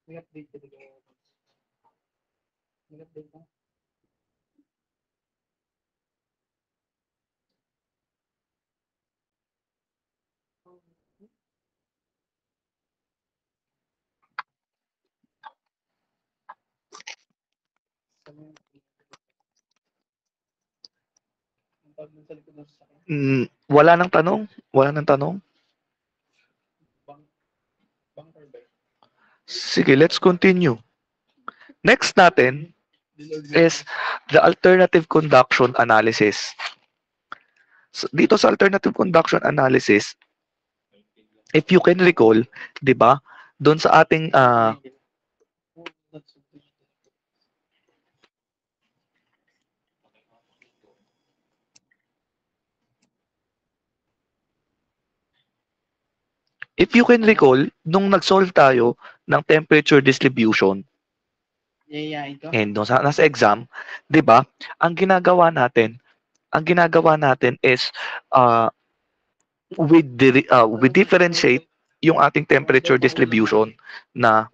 May update talaga. May update na. Ang tawag dun sa likod ng sasakyan. Wala nang tanong. Wala nang tanong. Bunker ba? Sige, let's continue. Next natin is the alternative conduction analysis. So, dito sa alternative conduction analysis, if you can recall, 'di ba? Doon sa ating if you can recall, nung nag-solve tayo ng temperature distribution, Yayain ko. and nung nasa exam, 'di ba? Ang ginagawa natin is we differentiate yung ating temperature distribution na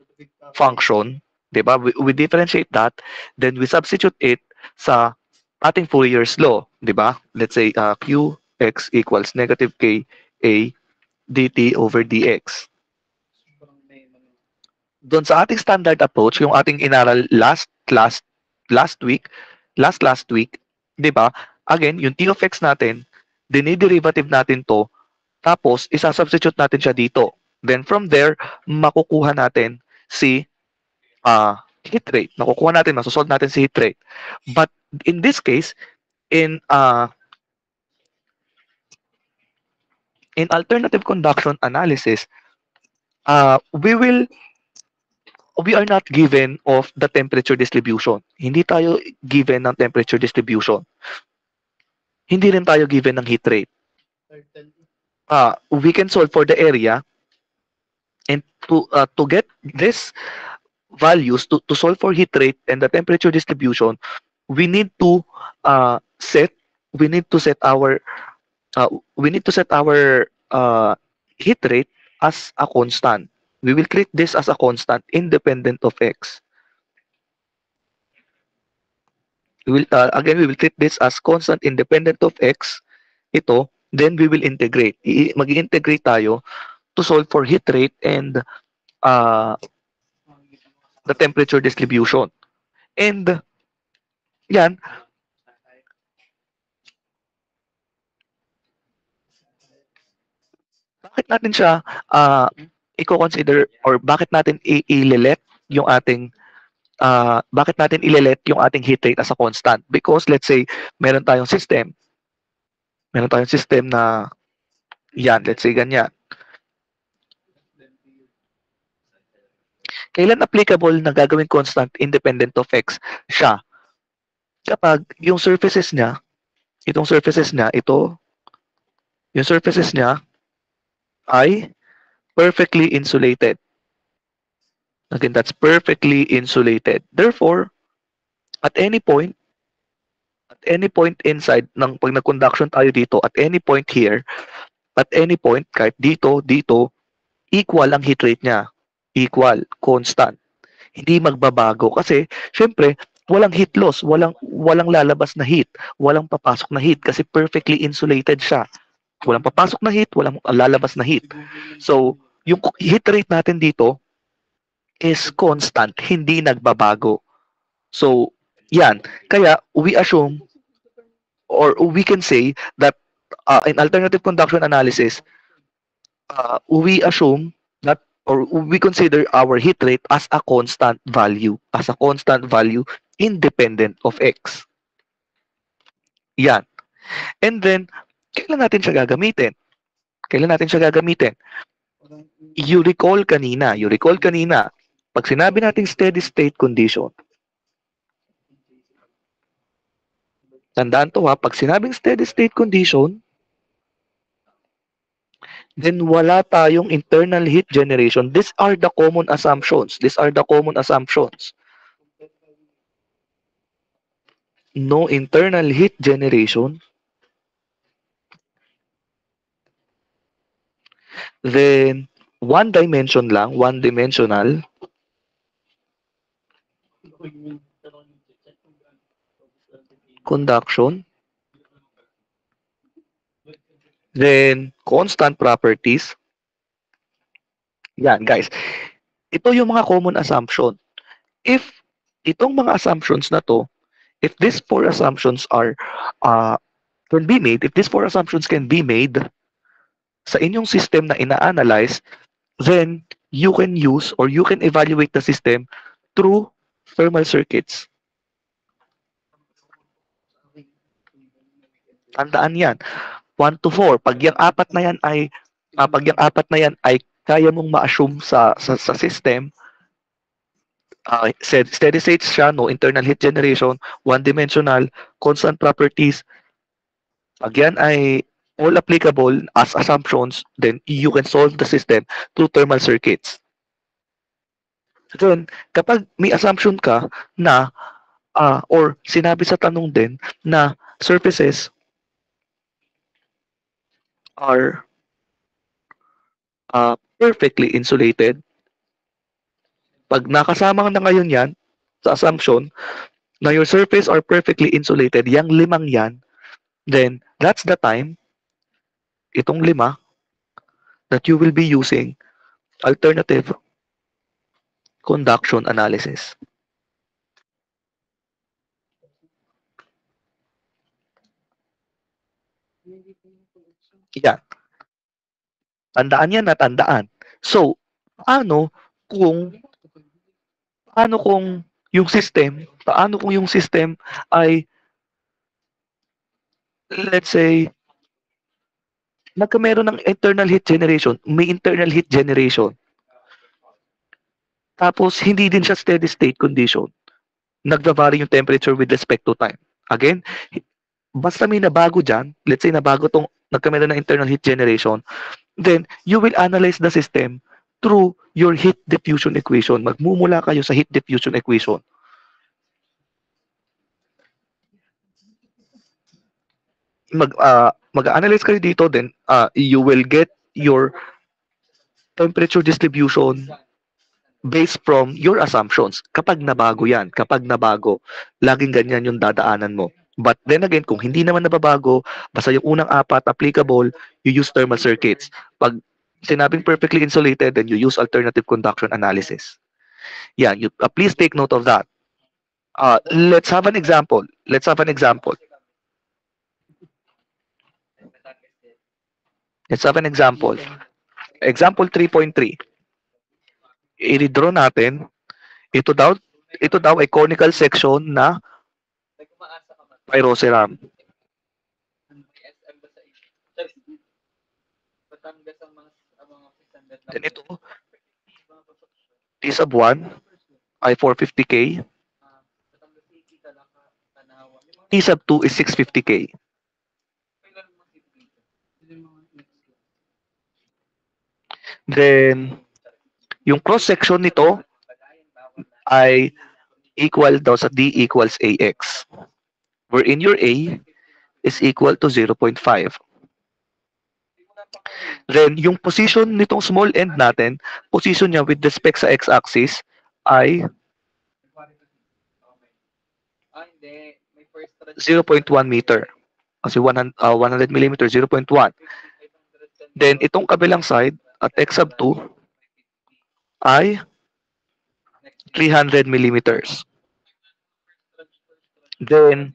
function, 'di ba? We differentiate that, then we substitute it sa ating Fourier's law, 'di ba? Let's say Qx equals negative K A dt over dx. Doon sa ating standard approach, yung ating inaral last week, 'di ba? Again, yung t of x natin, diniderivative natin to, tapos isa-substitute natin siya dito. Then from there, makukuha natin si heat rate. Masosolve natin si heat rate. But in this case, in alternative conduction analysis, we are not given of the temperature distribution. Hindi tayo given ng temperature distribution. Hindi rin tayo given ng heat rate. We can solve for the area, and to get this values, to solve for heat rate and the temperature distribution, we need to set our heat rate as a constant. We will treat this as a constant independent of x. We will treat this as constant independent of x. Ito, then we will integrate. Mag-integrate tayo to solve for heat rate and the temperature distribution. And yan, bakit natin siya i-consider, or bakit natin i-let yung ating heat rate as a constant? Because let's say meron tayong system na yan, let's say ganyan. Kailan applicable na gagawing constant independent of x siya? Kapag yung surfaces niya, yung surfaces niya ay perfectly insulated. Again, that's perfectly insulated. Therefore, at any point inside ng pag nag-conduction tayo dito, at any point here, at any point, kahit dito, equal ang heat rate niya. Equal, constant. Hindi magbabago kasi, syempre, walang heat loss, walang lalabas na heat, walang papasok na heat kasi perfectly insulated siya. Walang papasok na heat, walang lalabas na heat. So, yung heat rate natin dito is constant, hindi nagbabago. So, yan. Kaya, we assume, or we can say that in alternative conduction analysis, we assume that, or we consider our heat rate as a constant value, independent of x. Yan. And then, kailan natin siya gagamitin? You recall kanina, pag sinabi nating steady state condition, Tandaan to ha, pag sinabing steady state condition, then wala tayong internal heat generation. These are the common assumptions. These are the common assumptions. No internal heat generation. Then, one dimension lang, one dimensional. Conduction. Then, constant properties. Yan, guys. Ito yung mga common assumption. If itong mga assumptions na to, if these four assumptions are can be made, if these four assumptions can be made sa inyong system na ina-analyze, then you can use or you can evaluate the system through thermal circuits. Tandaan yan. 1 to 4. Pag yung apat na yan ay kaya mong ma-assume sa system, steady state siya, no internal heat generation, one-dimensional, constant properties. Pag yan ay all applicable as assumptions, then you can solve the system through thermal circuits. Then, kapag may assumption ka na or sinabi sa tanong din na surfaces are perfectly insulated, pag nakasama na ngayon yan sa assumption na your surface are perfectly insulated, yung limang yan, then that's the time, itong lima, that you will be using alternative conduction analysis. Yan. Tandaan yan na tandaan. So, paano kung yung system ay, let's say, meron ng internal heat generation, may internal heat generation. Tapos, hindi din siya steady state condition. Nagva-vary yung temperature with respect to time. Again, basta may nabago dyan, let's say nagkameron ng internal heat generation, then you will analyze the system through your heat diffusion equation. Magmumula kayo sa heat diffusion equation. Mag-analyze kayo dito, then you will get your temperature distribution based from your assumptions. Kapag nabago yan, laging ganyan yung dadaanan mo. But then again, kung hindi naman nababago, basta yung unang apat applicable, you use thermal circuits. Pag sinabing perfectly insulated, then you use alternative conduction analysis. Yan, please take note of that. Let's have an example. Example 3.3. I-redraw natin. Ito daw ay conical section na pyroceram. Then ito, T sub 1 ay 450K. T sub 2 is 650K. Then, yung cross-section nito ay equal daw sa D equals AX. Wherein your A is equal to 0.5. Then, yung position nitong small end natin, position niya with respect sa x-axis ay 0.1 meter. Kasi 100 millimeter, 0.1. Then, itong kabilang side at x sub 2 ay 300 millimeters. Then,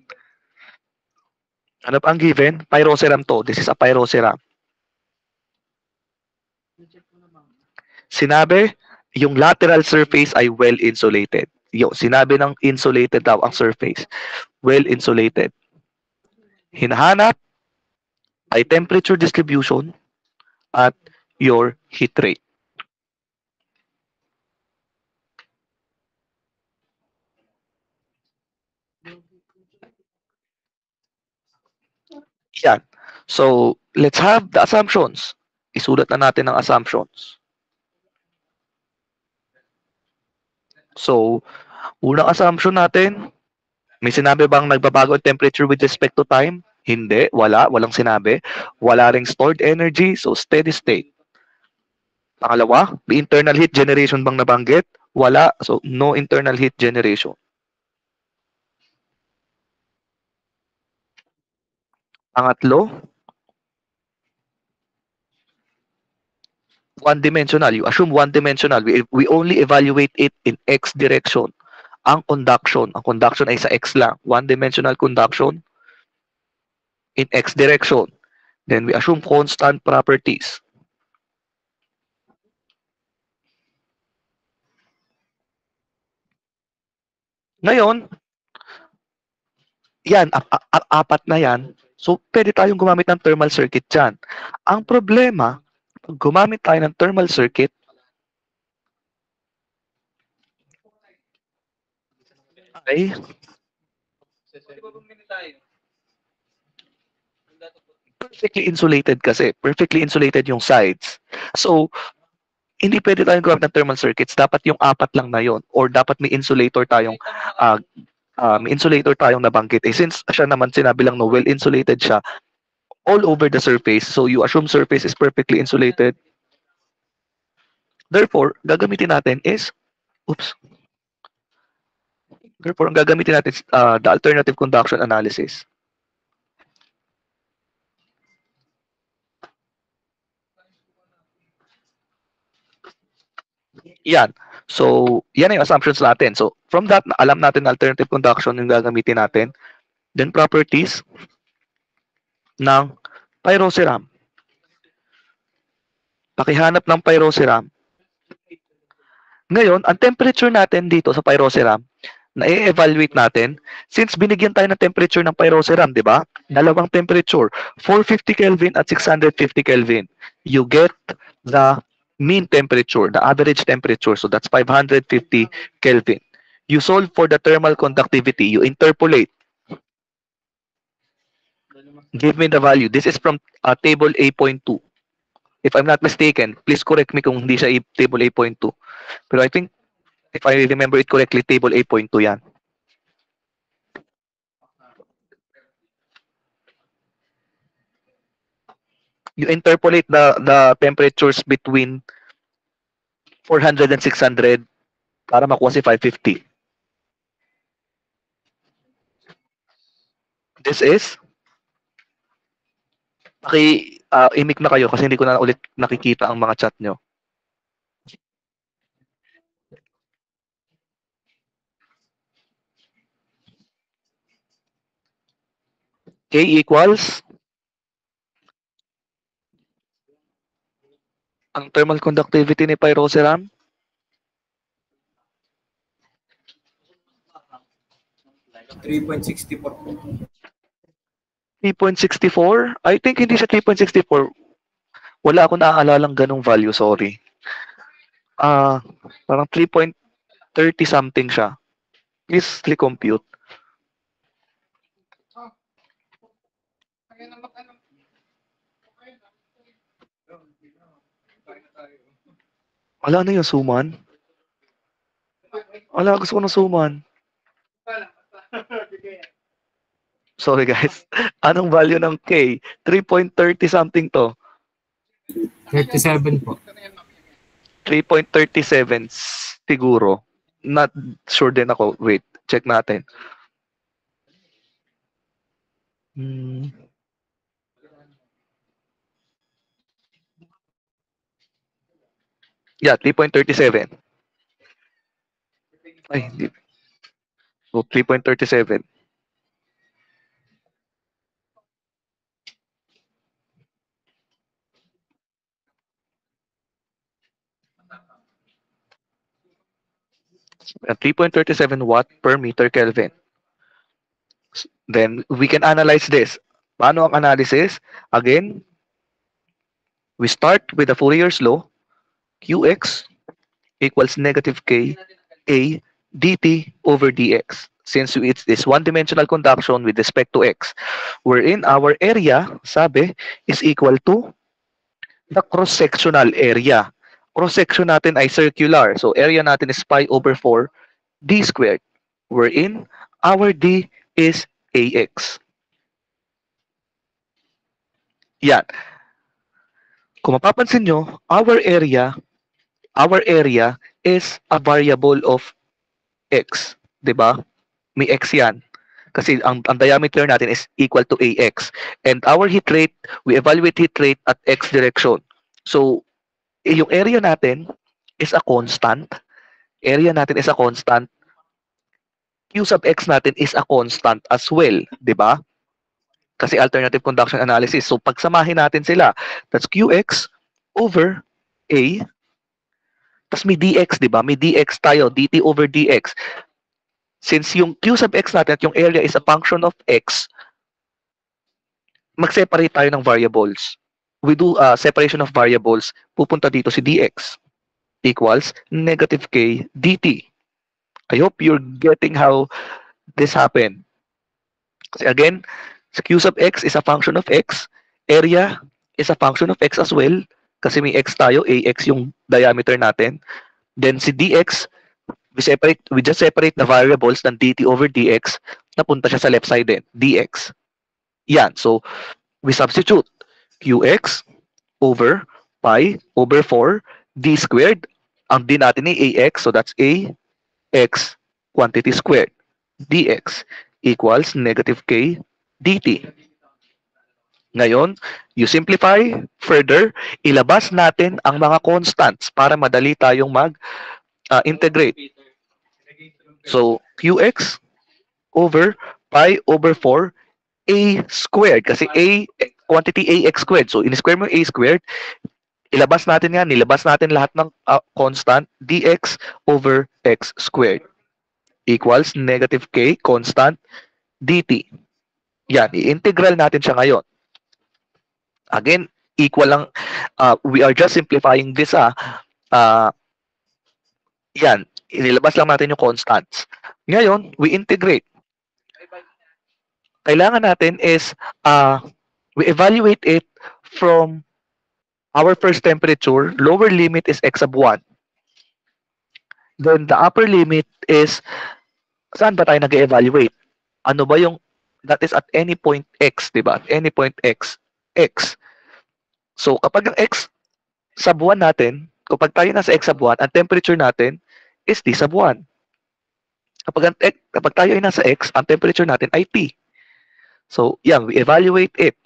ano pa ang given? Pyroceram to. This is a pyroceram. Sinabi, yung lateral surface ay well insulated. Sinabi ng insulated daw ang surface. Well insulated. Hinahanap ay temperature distribution at your heat rate. Yan. So, let's have the assumptions. Isulat na natin ang assumptions. So, unang assumption natin, may sinabi bang nagbabago ang temperature with respect to time? Hindi, wala, walang sinabi. Wala ring stored energy, so steady state. Pangalawa, may internal heat generation bang nabanggit? Wala, so no internal heat generation. Pangatlo, one-dimensional. You assume one-dimensional. We only evaluate it in x direction. Ang conduction ay sa x lang. One-dimensional conduction in x direction. Then we assume constant properties. Ngayon, yan, apat na yan. So, pwede tayong gumamit ng thermal circuit dyan. Ang problema, pag gumamit tayo ng thermal circuit, ay perfectly insulated kasi. Perfectly insulated yung sides. So, hindi pwede tayong gumamit ng thermal circuits. Dapat yung apat lang na yon. Or dapat may insulator tayong nabanggit. Since siya naman sinabi lang no, well insulated siya all over the surface. So, you assume surface is perfectly insulated. Therefore, gagamitin natin is, Therefore, ang gagamitin natin is the alternative conduction analysis. Yan. So, yan yung assumptions natin. So, from that, alam natin alternative conduction yung gagamitin natin. Then, properties ng pyroceram. Pakihanap ng pyroceram. Ngayon, ang temperature natin dito sa pyroceram, na-evaluate natin, since binigyan tayo ng temperature ng pyroceram, di ba? Dalawang temperature, 450 Kelvin at 650 Kelvin. You get the mean temperature, the average temperature. So that's 550 Kelvin. You solve for the thermal conductivity. You interpolate. Give me the value. This is from table A.2. If I'm not mistaken, please correct me kung hindi siya table A.2. Pero I think, if I remember it correctly, table A.2 yan. You interpolate the temperatures between 400 and 600 para makuha si 550. This is, imik na kayo kasi hindi ko na ulit nakikita ang mga chat nyo. K equals ang thermal conductivity ni pyroceram 3.64 po. 3.64. I think hindi siya 3.64. Wala akong naaalalang ganong value, sorry. Parang 3.30 something siya. Please compute. Wala na yung suman. Wala, gusto ko ng suman. Sorry guys. Anong value ng K? 3.30 something to. 37 po. 3.37 siguro. Not sure din ako. Wait, check natin. Yeah, 3.37. Ay, hindi. So, 3.37. At 3.37 watt per meter Kelvin. Then, we can analyze this. Paano ang analysis? Again, we start with the Fourier's law. Qx equals negative K A dt over dx. since it's this one-dimensional conduction with respect to x, wherein our area, sabi, is equal to the cross-sectional area. Cross-section natin ay circular. So, area natin is pi over 4 d squared, wherein our d is ax. Yan. Kung mapapansin nyo, our area is a variable of x. Diba? May x yan. Kasi ang diameter natin is equal to ax. And our heat rate, we evaluate heat rate at x direction. So, yung area natin is a constant. Area natin is a constant. Q sub x natin is a constant as well. Diba? Kasi alternative conduction analysis. So, pagsamahin natin sila. That's qx over a. Tapos may dx, di ba? May dx tayo. dt over dx. Since yung q sub x natin at yung area is a function of x, mag-separate tayo ng variables. We do separation of variables. Pupunta dito si dx equals negative k dt. I hope you're getting how this happened. Kasi again, so q sub x is a function of x. Area is a function of x as well. Kasi may x tayo, ax yung diameter natin. Then si dx, we just separate the variables ng dt over dx. Napunta siya sa left side din, dx. Yan. So, we substitute qx over pi over 4 d squared. Ang d natin ay ax. So, that's ax quantity squared. dx equals negative k dt. Ngayon, you simplify further, ilabas natin ang mga constants para madali tayong mag-integrate. So, qx over pi over 4 a squared. Kasi a, quantity ax squared. So, in-square mo a squared, ilabas natin yan, nilabas natin lahat ng constant, dx over x squared equals negative k constant dt. Yan, i-integral natin siya ngayon. Again, equal lang, we are just simplifying this. Yan, inilabas lang natin yung constants. Ngayon, we integrate. Kailangan natin is, we evaluate it from our first temperature. Lower limit is x sub 1. Then the upper limit is, saan ba tayo nag-evaluate? Ano ba yung, that is at any point x, diba? At any point x. So, kapag ang x sub 1 natin, kapag tayo nasa x sub 1, ang temperature natin is t sub 1. Kapag tayo ay nasa x, ang temperature natin ay t. So, yan, we evaluate it.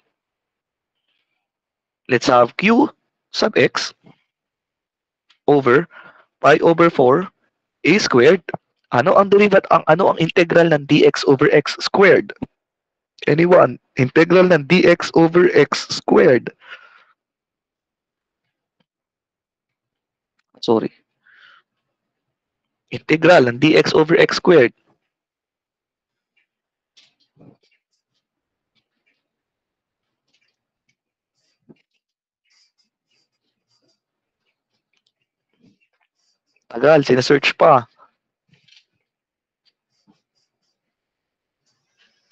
Let's have q sub x over pi over 4 a squared. Ano ang integral ng dx over x squared? Anyone? Integral ng dx over x squared. Sorry. Integral ng dx over x squared. Tagal, sinesearch pa.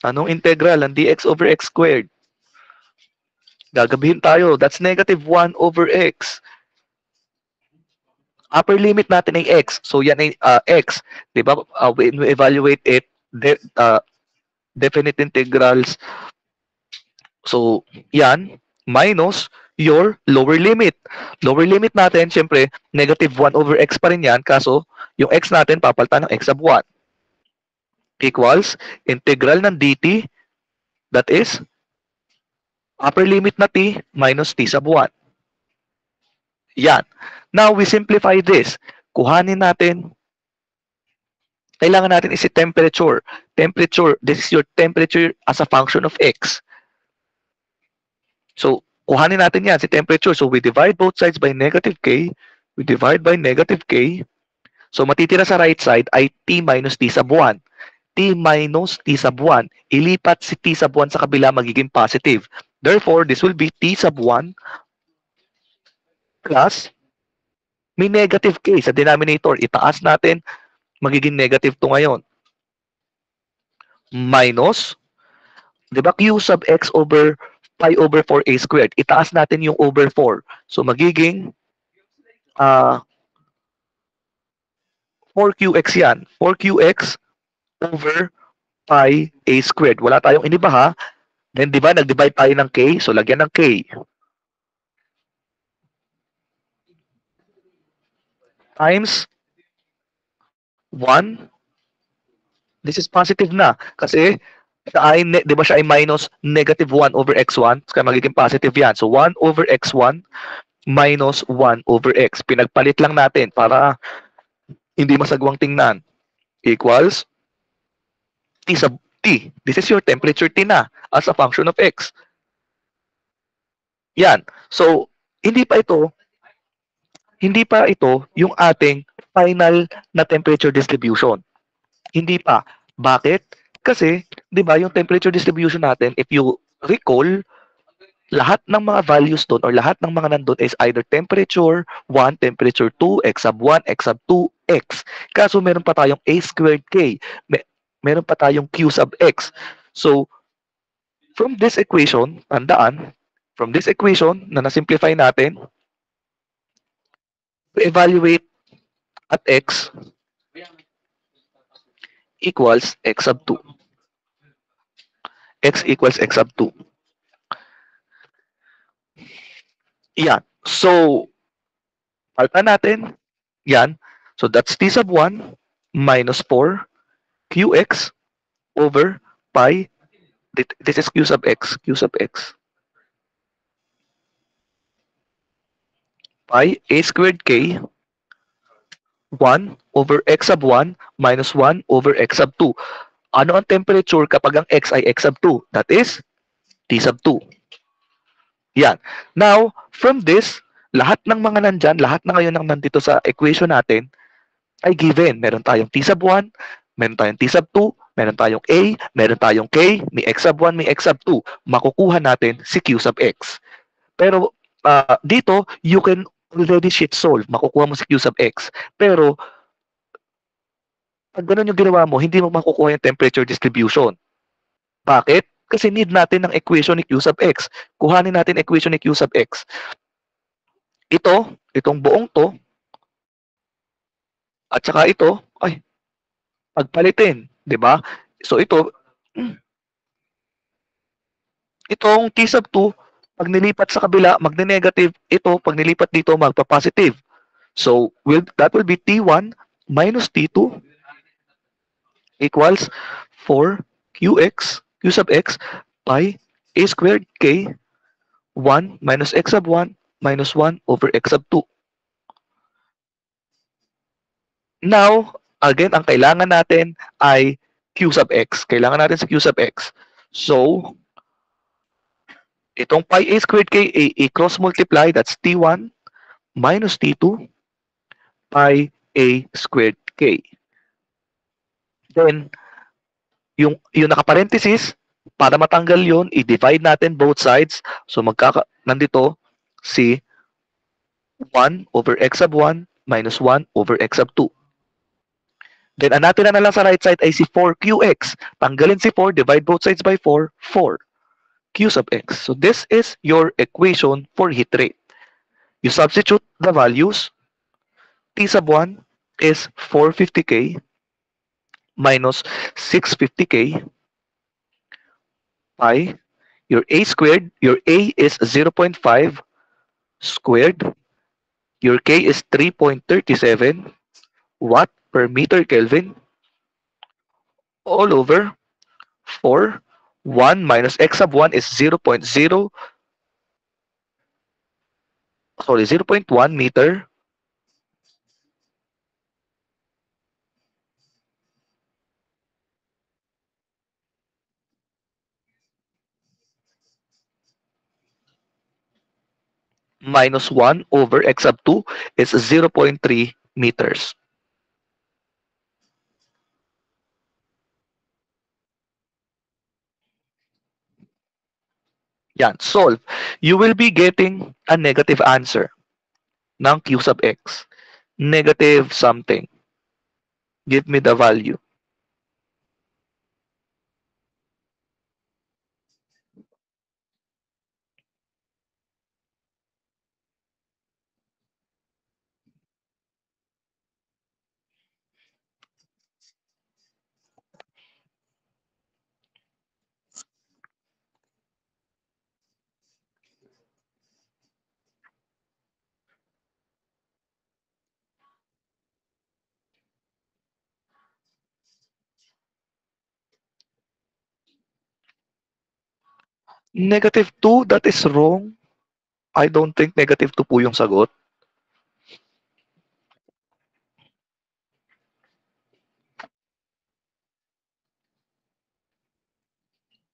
Anong integral ng dx over x squared? Gagabihin tayo. That's negative 1 over x. Upper limit natin ay x. So, yan ay x. Diba? When we evaluate it, definite integrals. So, yan. Minus your lower limit. Lower limit natin, syempre, negative 1 over x pa rin yan. Kaso, yung x natin, papalitan ng x sub 1. Equals, integral ng dt, that is, upper limit na t minus t sub 1. Yan. Now, we simplify this. Kuhanin natin, kailangan natin is temperature. Temperature, this is your temperature as a function of x. So, kuhanin natin yan, si temperature. So, we divide both sides by negative k. We divide by negative k. So, matitira sa right side ay t minus t sub 1. T minus t sub 1. Ilipat si t sub 1 sa kabila, magiging positive. Therefore, this will be t sub 1 plus may negative k sa denominator. Itaas natin, magiging negative to ngayon. minus, di ba, q sub x over pi over 4a squared. Itaas natin yung over 4. So magiging 4qx yan. 4qx over pi a squared. Wala tayong iniba ha. Then di ba nag-divide tayo ng k, so lagyan ng k. Times 1. This is positive na kasi di ba siya ay minus negative 1 over x1, kaya magiging positive yan. So 1 over x1 minus 1 over x. Pinagpalit lang natin para hindi masagwang tingnan. Equals t sub t. This is your temperature T na as a function of x. Yan. So hindi pa ito yung ating final na temperature distribution. Hindi pa. Bakit? Kasi, di ba, yung temperature distribution natin, if you recall, lahat ng mga values doon or lahat ng mga nandun is either temperature 1, temperature 2, x sub 1, x sub 2, x. Kaso meron pa tayong a squared k. Meron pa tayong q sub x. So, from this equation, tandaan, from this equation na nasimplify natin, to evaluate at x equals x sub 2. X equals x sub 2. Yan. So, palta natin. Yan. So, that's t sub 1 minus 4 qx over pi. This is q sub x. Q sub x. Pi a squared k 1 over x sub 1 minus 1 over x sub 2. Ano ang temperature kapag ang x ay x sub 2? That is T sub 2. Yan. Now, from this, lahat ng mga nandyan, lahat na ngayon ang nandito sa equation natin ay given. Meron tayong T sub 1, meron tayong T sub 2, meron tayong A, meron tayong K, may x sub 1, may x sub 2. Makukuha natin si Q sub x. Pero dito, you can already sheet solve. Makukuha mo si Q sub x. Pero, pag ganun yung ginawa mo, hindi mo makukuha yung temperature distribution. Bakit? Kasi need natin ng equation ni Q sub x. Kuhanin natin equation ni Q sub x. Itong buong to, at saka ito, ay, pagpalitin. Diba? So itong T sub 2, pag nilipat sa kabila, magne-negative. Ito, pag nilipat dito, magpa-positive. So, that will be T1 minus T2 equals 4qx, q sub x, pi a squared k 1 minus x sub 1 minus 1 over x sub 2. Now, again, ang kailangan natin ay q sub x. Kailangan natin sa q sub x. So, itong pi a squared k, a cross multiply, that's t1 minus t2 pi a squared k. Then, yung naka-parenthesis, para matanggal yon, i-divide natin both sides. So, nandito si 1 over x sub 1 minus 1 over x sub 2. Then, ang natin na lang sa right side ay si 4qx. Tanggalin si 4, divide both sides by 4, 4. Q sub x. So, this is your equation for heat rate. You substitute the values. T sub 1 is 450K minus 650K pi. Your A squared, your A is 0.5 squared. Your K is 3.37 watt per meter Kelvin all over 4. 1 minus x sub 1 is 0.1 meter minus 1 over x sub 2 is 0.3 meters. Yan, solve. You will be getting a negative answer ng q sub x. Negative something. Give me the value. -2, that is wrong. I don't think -2 po yung sagot.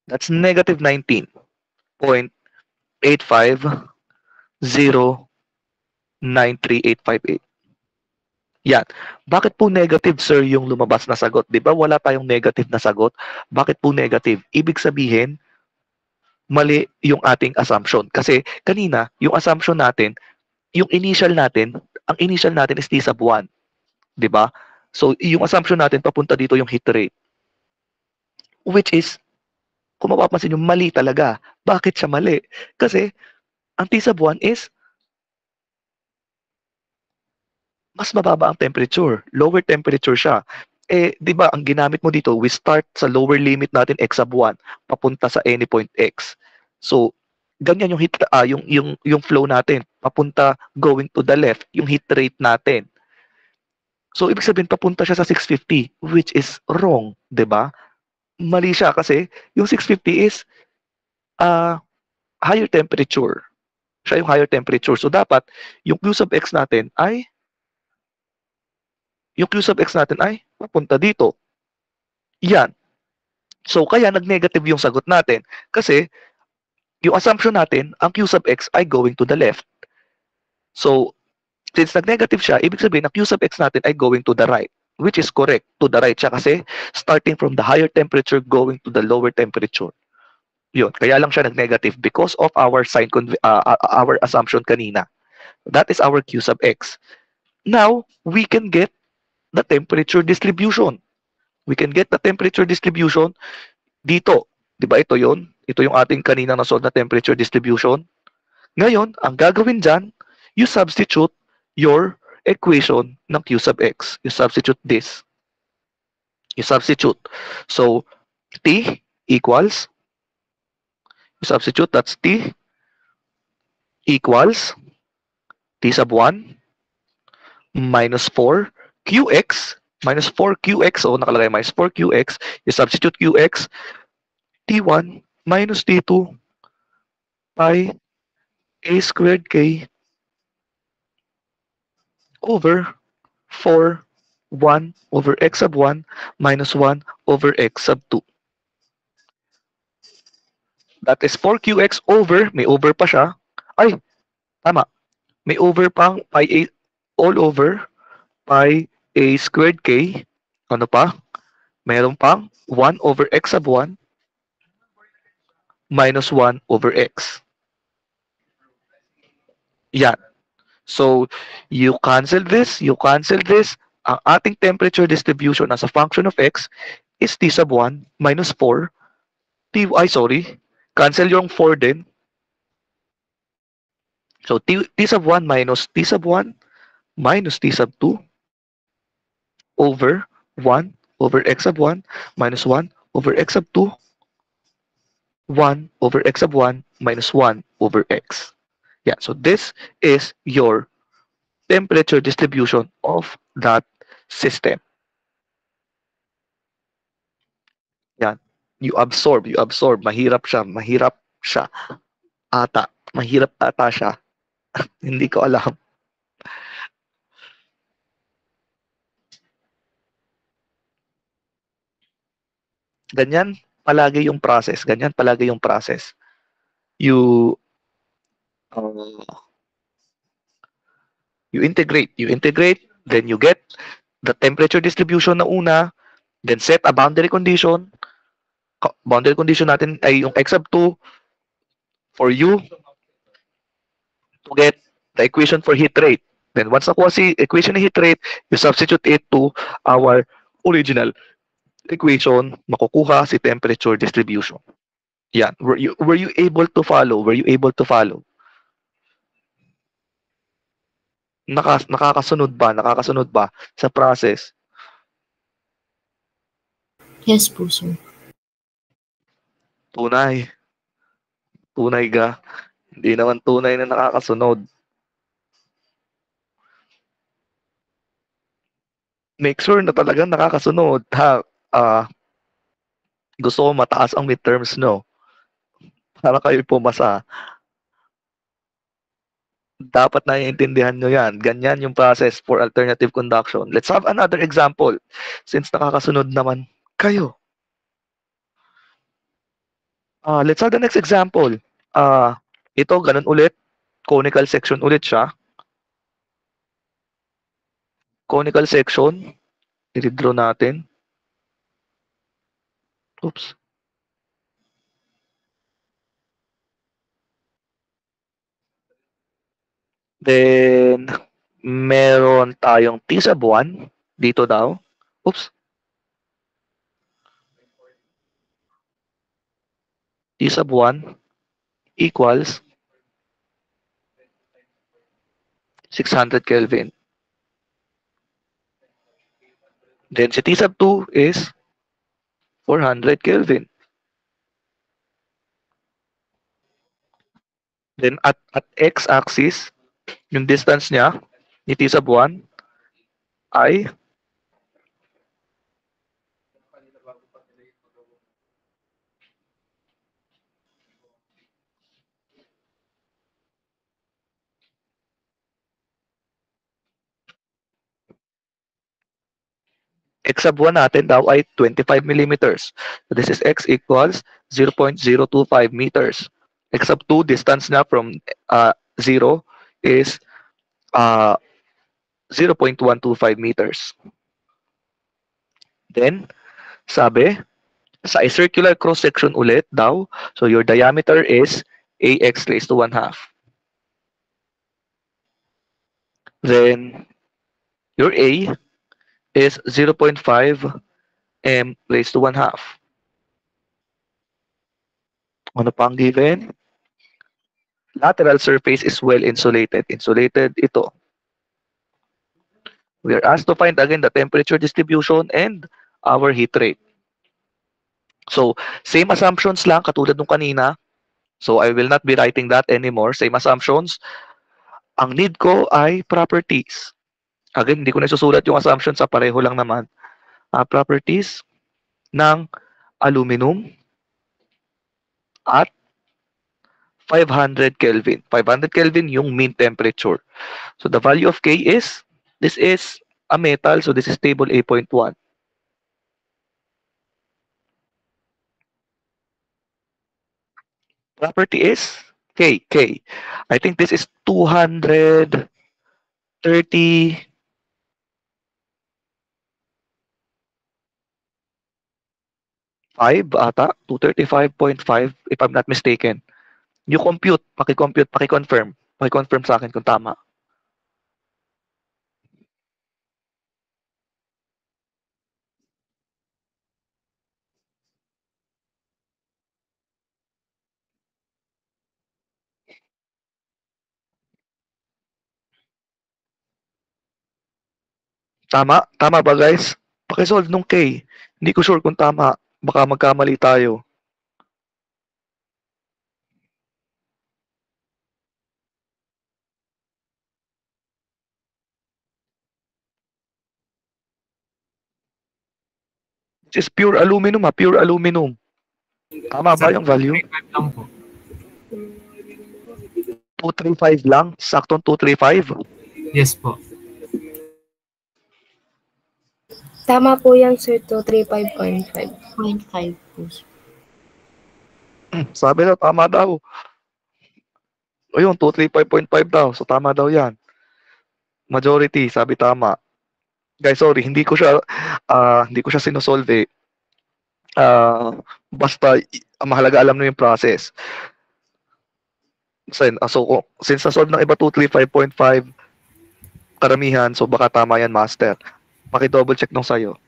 That's -19.85093,858. Yan. Bakit po negative, sir, yung lumabas na sagot? Di ba wala tayong negative na sagot? Bakit po negative? Ibig sabihin, mali yung ating assumption. Kasi kanina, yung assumption natin, ang initial natin is T sub 1. Di ba? So, yung assumption natin, papunta dito yung hit rate. Which is, kung mapapansin nyo, mali talaga. Bakit siya mali? Kasi, ang T sub 1 is mas mababa ang temperature. Lower temperature siya. Eh, di ba, ang ginamit mo dito, we start sa lower limit natin, x sub 1, papunta sa any point x. So, ganyan yung yung flow natin, papunta going to the left, yung hit rate natin. So, ibig sabihin, papunta siya sa 650, which is wrong, di ba? Mali siya kasi yung 650 is higher temperature. Siya yung higher temperature. So, dapat, yung Q sub x natin ay papunta dito. Yan. So, kaya nag-negative yung sagot natin. Kasi, yung assumption natin, ang Q sub x ay going to the left. So, since nag-negative siya, ibig sabihin, ang Q sub x natin ay going to the right. Which is correct. To the right siya kasi starting from the higher temperature going to the lower temperature. Yun. Kaya lang siya nag-negative because of our our assumption kanina. That is our Q sub x. Now, we can get the temperature distribution. We can get the temperature distribution dito. Di ba ito yun? Ito yung ating kanina na-solve na temperature distribution. Ngayon, ang gagawin dyan, you substitute your equation ng Q sub x. You substitute this. You substitute. So, T equals, you substitute, that's T equals T sub 1 minus 4 QX minus 4QX, so nakalagay minus 4QX, you substitute QX, T1 minus T2 pi A squared K over 4, 1 over X sub 1 minus 1 over X sub 2. That is 4QX over, may over pa siya. Ay, tama. May over pang pi A, all over pi A squared K. Ano pa? Mayroon pang 1 over X sub 1 minus 1 over X. Yan. So, you cancel this. Ang ating temperature distribution as a function of X is T sub 1 minus 4. Cancel yung 4 din. So, T sub 1 minus T sub 1 minus T sub 2 over 1 over X sub 1 minus 1 over X sub 2, 1 over X sub 1 minus 1 over X. Yeah, so this is your temperature distribution of that system. Yan. You absorb. Mahirap siya. Mahirap ata siya. Hindi ko alam. Ganyan palagi yung process. You integrate, then you get the temperature distribution na una, then set a boundary condition. Boundary condition natin ay yung X sub 2 for you to get the equation for heat rate. Then once nakuha si equation ng heat rate, you substitute it to our original equation, makukuha si temperature distribution. Yan. Were you able to follow? Nakakasunod ba sa process? Yes po, sir. Tunay ga. Hindi naman tunay na nakakasunod. Make sure na talagang nakakasunod, ha? Gusto ko mataas ang midterms, no? Para kayo pumasa. Dapat naiintindihan nyo yan. Ganyan yung process for alternative conduction. Let's have another example. Since nakakasunod naman kayo. Let's have the next example. Ito, ganun ulit. Conical section ulit siya. Conical section. I-redraw natin. Oops. Then, meron tayong T sub 1 dito daw. Oops. T sub 1 equals 600 Kelvin. Then si T sub 2 is 400 Kelvin. Then at x-axis, yung distance niya ni T sub 1 ay x sub 1 natin daw ay 25 millimeters. So this is x equals 0.025 meters. X sub 2, distance niya from 0 is 0.125 meters. Then, sabi, sa circular cross-section ulit daw, so your diameter is ax raised to 1/2. Then, your a is 0.5 m raised to 1/2. Ano pa ang given? Lateral surface is well insulated. Insulated ito. We are asked to find again the temperature distribution and our heat rate. So, same assumptions lang katulad nung kanina. So, I will not be writing that anymore. Same assumptions. Ang need ko ay properties. Again, hindi ko na isusulat yung assumptions sa pareho lang naman. Properties ng aluminum at 500 Kelvin. 500 Kelvin yung mean temperature. So, the value of K is, this is a metal, so this is table 8.1. Property is K. I think this is 235 ata. 235.5 if I'm not mistaken. You compute, paki-confirm sa akin kung tama. Tama ba guys? Paki-solve nung K. Hindi ko sure kung tama. Baka magkamali tayo. This is pure aluminum pure aluminum. Tama ba yung value? 5 lang po. 235 lang? Saktong 235? Yes po. Tama po yan, sir, 235.5. 0.5 po. Sabi daw, tama daw. O yun, 235.5 daw. So, tama daw yan. Majority, sabi tama. Guys, sorry, hindi ko siya sinosolve eh. Basta, mahalaga alam nyo yung process. So, since na-solve ng iba 235.5, karamihan, so baka tama yan, master. Paki-double check nung sa'yo.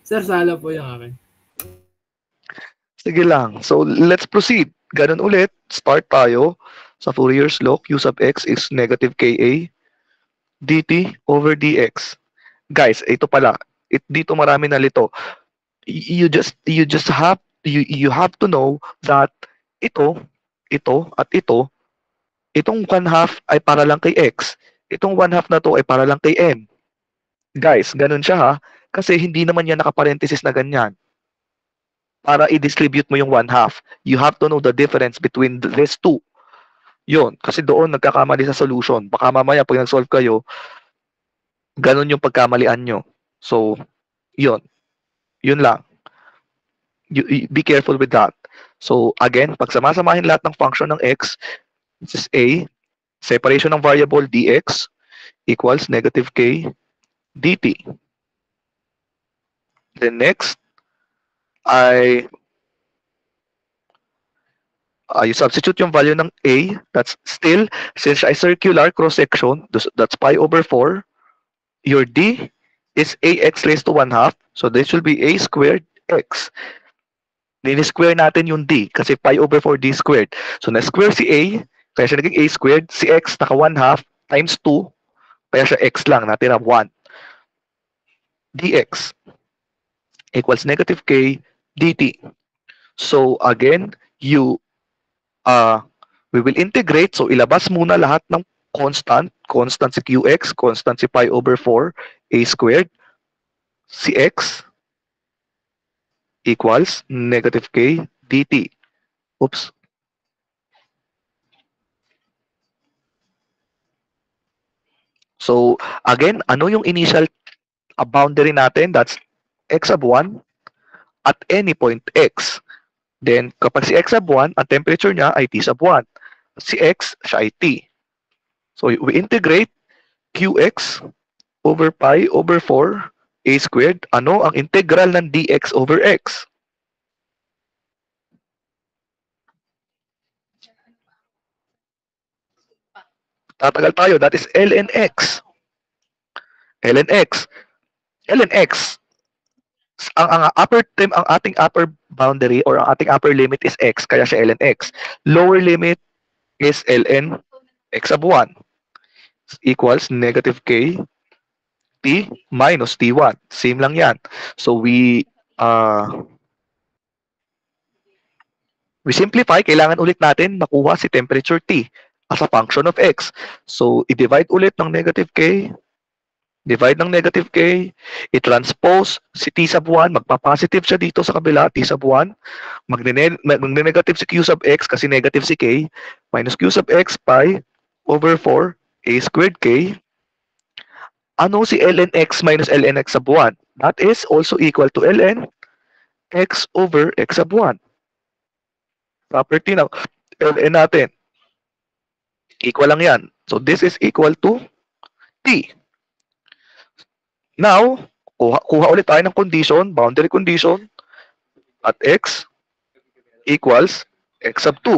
Sir, sala po yung akin. Sige lang. So, let's proceed. Ganun ulit. Start tayo sa Fourier's law. Q sub x is negative Ka dt over dx. Guys, ito pala. Dito marami nalito. You just have to know that ito, at itong 1/2 ay para lang kay x. Itong 1/2 na to ay para lang kay m. Guys, ganun siya ha. Kasi hindi naman yan nakaparenthesis na ganyan. para i-distribute mo yung 1/2. You have to know the difference between these two. Yun, kasi doon nagkakamali sa solution. Baka mamaya pag nag-solve kayo, ganun yung pagkamalian nyo. So, yun. Yun lang. Be careful with that. So, again, pag samasamahin lahat ng function ng x, this is a, separation ng variable dx equals negative k dt. Then next, you substitute yung value ng a. That's still, since a circular cross-section, that's pi over 4. Your d is ax raised to 1/2. So this will be a squared x. Nini-square natin yung d kasi pi over 4 d squared. So na-square si a, kaya siya naging a squared. Si x naka 1/2 times 2, kaya siya x lang, natira 1. dx equals negative k dt. So again, we will integrate. So ilabas muna lahat ng constant. Constant si qx, constant si pi over 4 a squared. Si x equals negative k dt. Oops. So again, ano yung initial boundary natin? That's x sub 1 at any point x. Then kapag si x sub 1, ang temperature niya ay T sub 1. Si x, siya ay T. So we integrate qx over pi over 4 a squared. Ano ang integral ng dx over x? Tatagal tayo. That is ln x. ln x. ln x. Ang upper term, ang ating upper boundary or ang ating upper limit is x, kaya siya ln x. Lower limit is ln x sub 1 equals negative k t minus t1. Same lang yan. So we simplify. Kailangan ulit natin makuha si temperature T as a function of x. So i-divide ulit ng negative k. Divide ng negative k, i-transpose si t sub 1, magpa-positive siya dito sa kabila, t sub 1, magne-negative si q sub x kasi negative si k, minus q sub x pi over 4 a squared k. Ano si ln x minus ln x sub 1? That is also equal to ln x over x sub 1. Property ng ln natin. Equal lang yan. So this is equal to t. Now, kuha ulit tayo ng condition, boundary condition, at x equals x sub 2.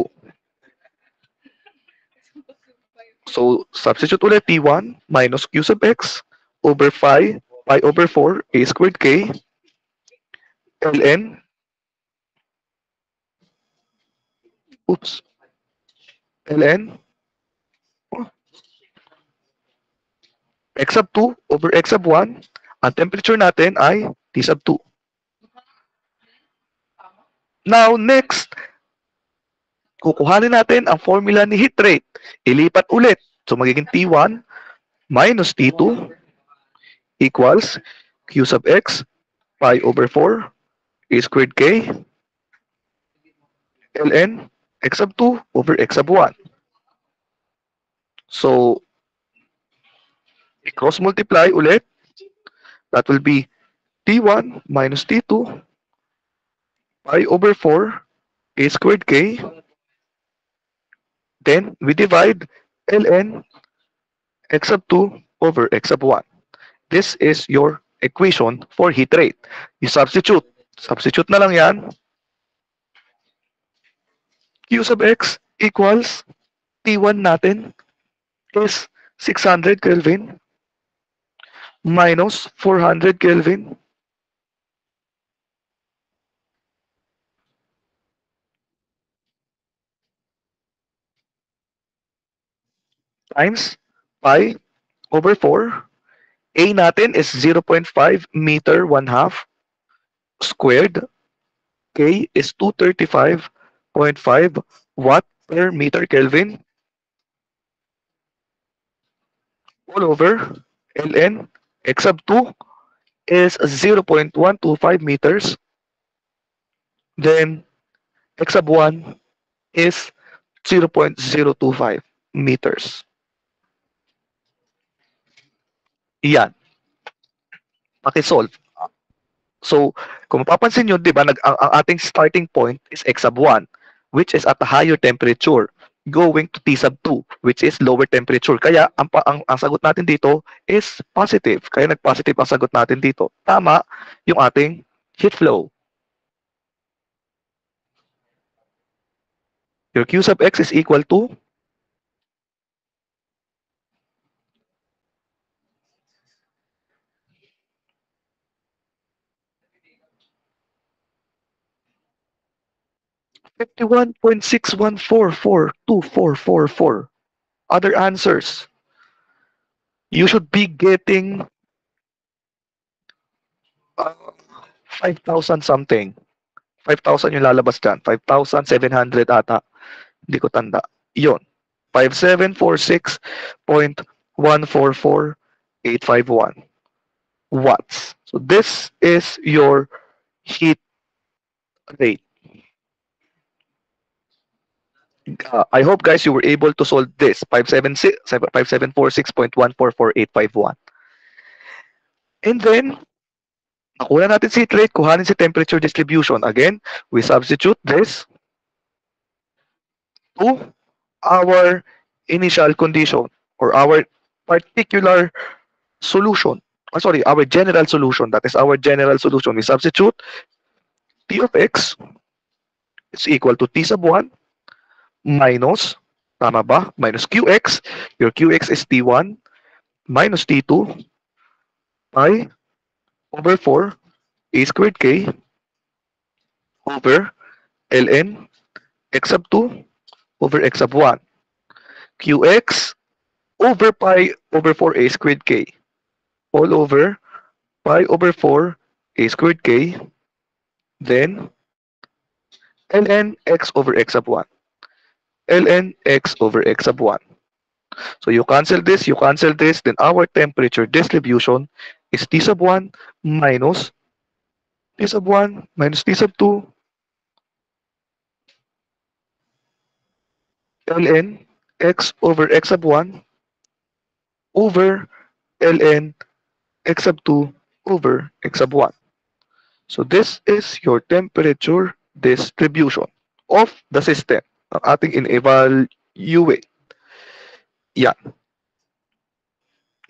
So, substitute ulit t1 minus q sub x over pi over 4 a squared k ln ln x sub 2 over x sub 1. Ang temperature natin ay T sub 2. Now, next, kukuhanin natin ang formula ni heat rate. Ilipat ulit. So, magiging T1 minus T2 equals Q sub x pi over 4 a squared k ln x sub 2 over x sub 1. So, i-cross multiply ulit. That will be T1 minus T2 pi over 4 a squared k. Then we divide ln x sub 2 over x sub 1. This is your equation for heat rate. You substitute. Substitute na lang yan. Q sub x equals T1 natin is 600 Kelvin minus 400 Kelvin times pi over 4. A natin is 0.5 meter 1/2 squared. K is 235.5 watt per meter Kelvin all over ln x sub 2 is 0.125 meters then x sub 1 is 0.025 meters. Yan. Pakisolve. So, kung mapapansin nyo, di ba, ang ating starting point is x sub 1, which is at a higher temperature, going to T sub 2, which is lower temperature. Kaya, ang sagot natin dito is positive. Kaya nag-positive ang sagot natin dito. Tama yung ating heat flow. Your Q sub x is equal to 51.614424444. Other answers. You should be getting 5,000 something. 5,000 yung lalabas dyan. 5,700 ata. Hindi ko tanda. Yun. 5746.144851 watts. So this is your heat rate. I hope guys you were able to solve this 5746.144851. And then nakuha natin si heat rate, kuhanin si temperature distribution. Again, we substitute this to our initial condition or our particular solution. Our general solution. That is our general solution. We substitute T of x is equal to T sub 1 minus, tama ba? Minus Qx. Your Qx is T1 minus T2 pi over 4 a squared k over ln x sub 2 over x sub 1. Qx over pi over 4 a squared k all over pi over 4 a squared k, then ln x over x sub 1. ln x over x sub 1. So you cancel this, then our temperature distribution is T sub 1 minus T sub 1 minus T sub 2 ln x over x sub 1 over ln x sub 2 over x sub 1. So this is your temperature distribution of the system. Ang ating in-evaluate. Yan.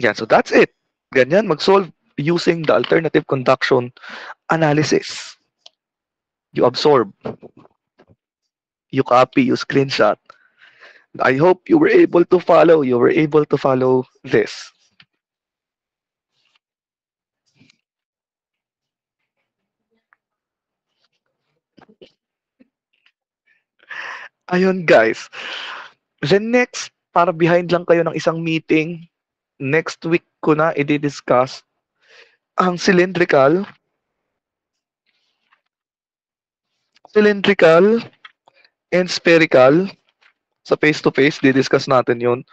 Yan. So that's it. Ganyan mag-solve using the alternative conduction analysis. You absorb. You copy. You screenshot. I hope you were able to follow. You were able to follow this. Ayun guys. Then next, para behind lang kayo ng isang meeting, next week ko na i-discuss ang cylindrical and spherical. Sa face-to-face, di-discuss natin yun.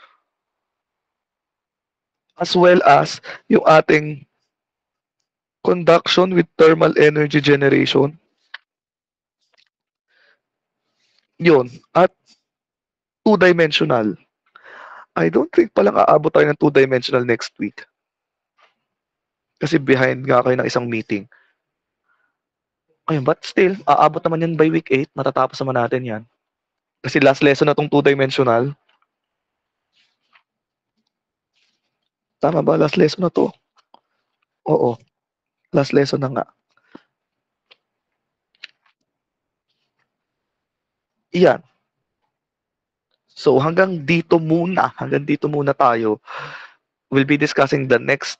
As well as yung ating conduction with thermal energy generation. Yun. At two-dimensional. I don't think palang aabot tayo ng two-dimensional next week. Kasi behind nga kayo ng isang meeting. Ayun, but still, aabot naman yan by week 8. Matatapos naman natin yan. Kasi last lesson na tong two-dimensional. Tama ba? Last lesson na to? Oo. Last lesson na nga. Iyan. So hanggang dito muna tayo. We'll be discussing the next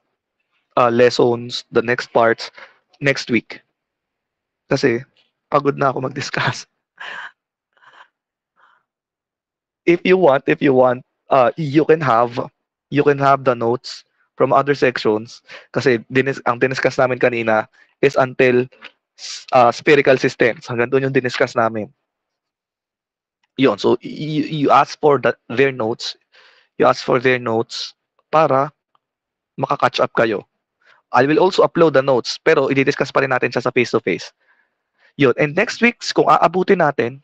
lessons, the next parts next week. Kasi pagod na ako mag-discuss. If you want, you can have the notes from other sections kasi ang diniscuss namin kanina is until spherical systems. Hanggang doon yung diniscuss namin. Yun, so you ask for their notes. You ask for their notes para maka-catch up kayo. I will also upload the notes pero i-discuss pa rin natin siya sa face-to-face. Yun. And next week, kung aabutin natin,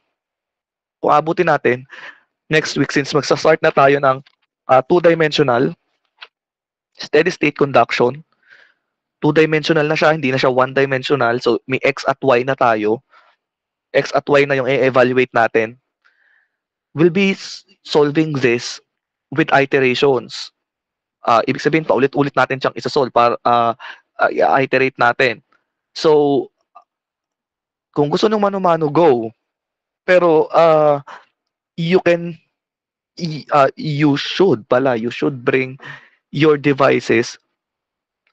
next week, since magsa-start na tayo ng two-dimensional steady state conduction, two-dimensional na siya, hindi na siya one-dimensional. So, may X at Y na tayo. X at Y na yung i-evaluate natin. We'll be solving this with iterations. Ibig sabihin, paulit-ulit natin siyang isa-solve para i-iterate natin. So, kung gusto nyo mano-mano, go. Pero, you should bring your devices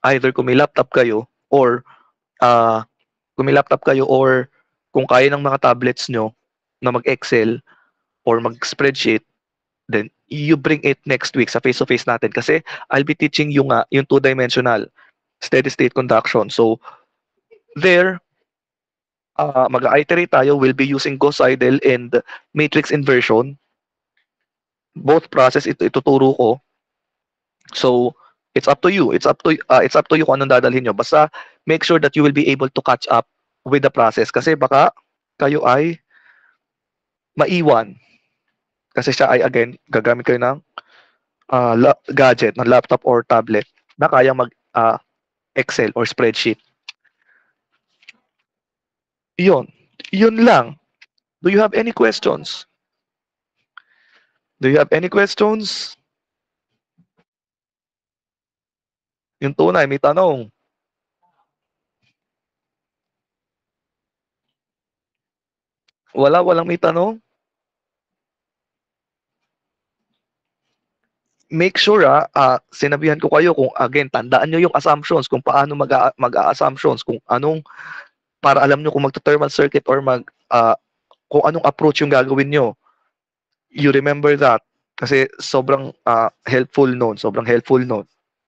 either kung may laptop kayo or kung kaya ng mga tablets nyo na mag-Excel or mag-spreadsheet, then you bring it next week sa face-to-face natin kasi I'll be teaching yung two-dimensional steady state conduction. So, there, mag-iterate tayo. We'll be using Gauss Seidel and matrix inversion. Both process ituturo ko. So, it's up to you. It's up to you kung anong dadalhin nyo. Basta make sure that you will be able to catch up with the process kasi baka kayo ay maiwan. Kasi siya ay, again, gagamit kayo ng gadget, ng laptop or tablet na kaya mag-Excel or spreadsheet. Yun lang. Do you have any questions? Yung tunay, may tanong. Walang may tanong? Make sure, sinabihan ko kayo kung, again, tandaan nyo yung assumptions, kung paano mag-a-assumptions, kung anong, para alam nyo kung magta-thermal circuit or kung anong approach yung gagawin nyo. You remember that. Kasi sobrang helpful nun.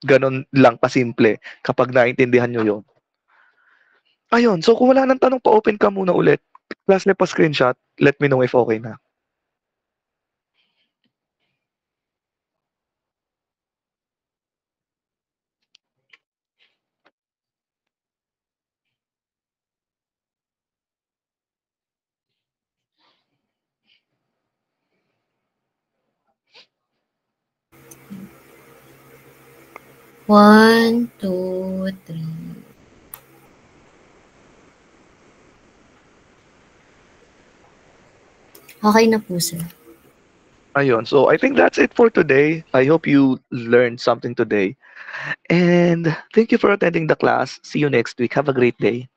Ganon lang kasimple kapag naintindihan nyo yun. Ayun, so kung wala nang tanong, pa-open ka muna ulit. Class pa screenshot, let me know if okay na. One, two, three. Okay na po, sir. Ayun, so I think that's it for today. I hope you learned something today. And thank you for attending the class. See you next week. Have a great day.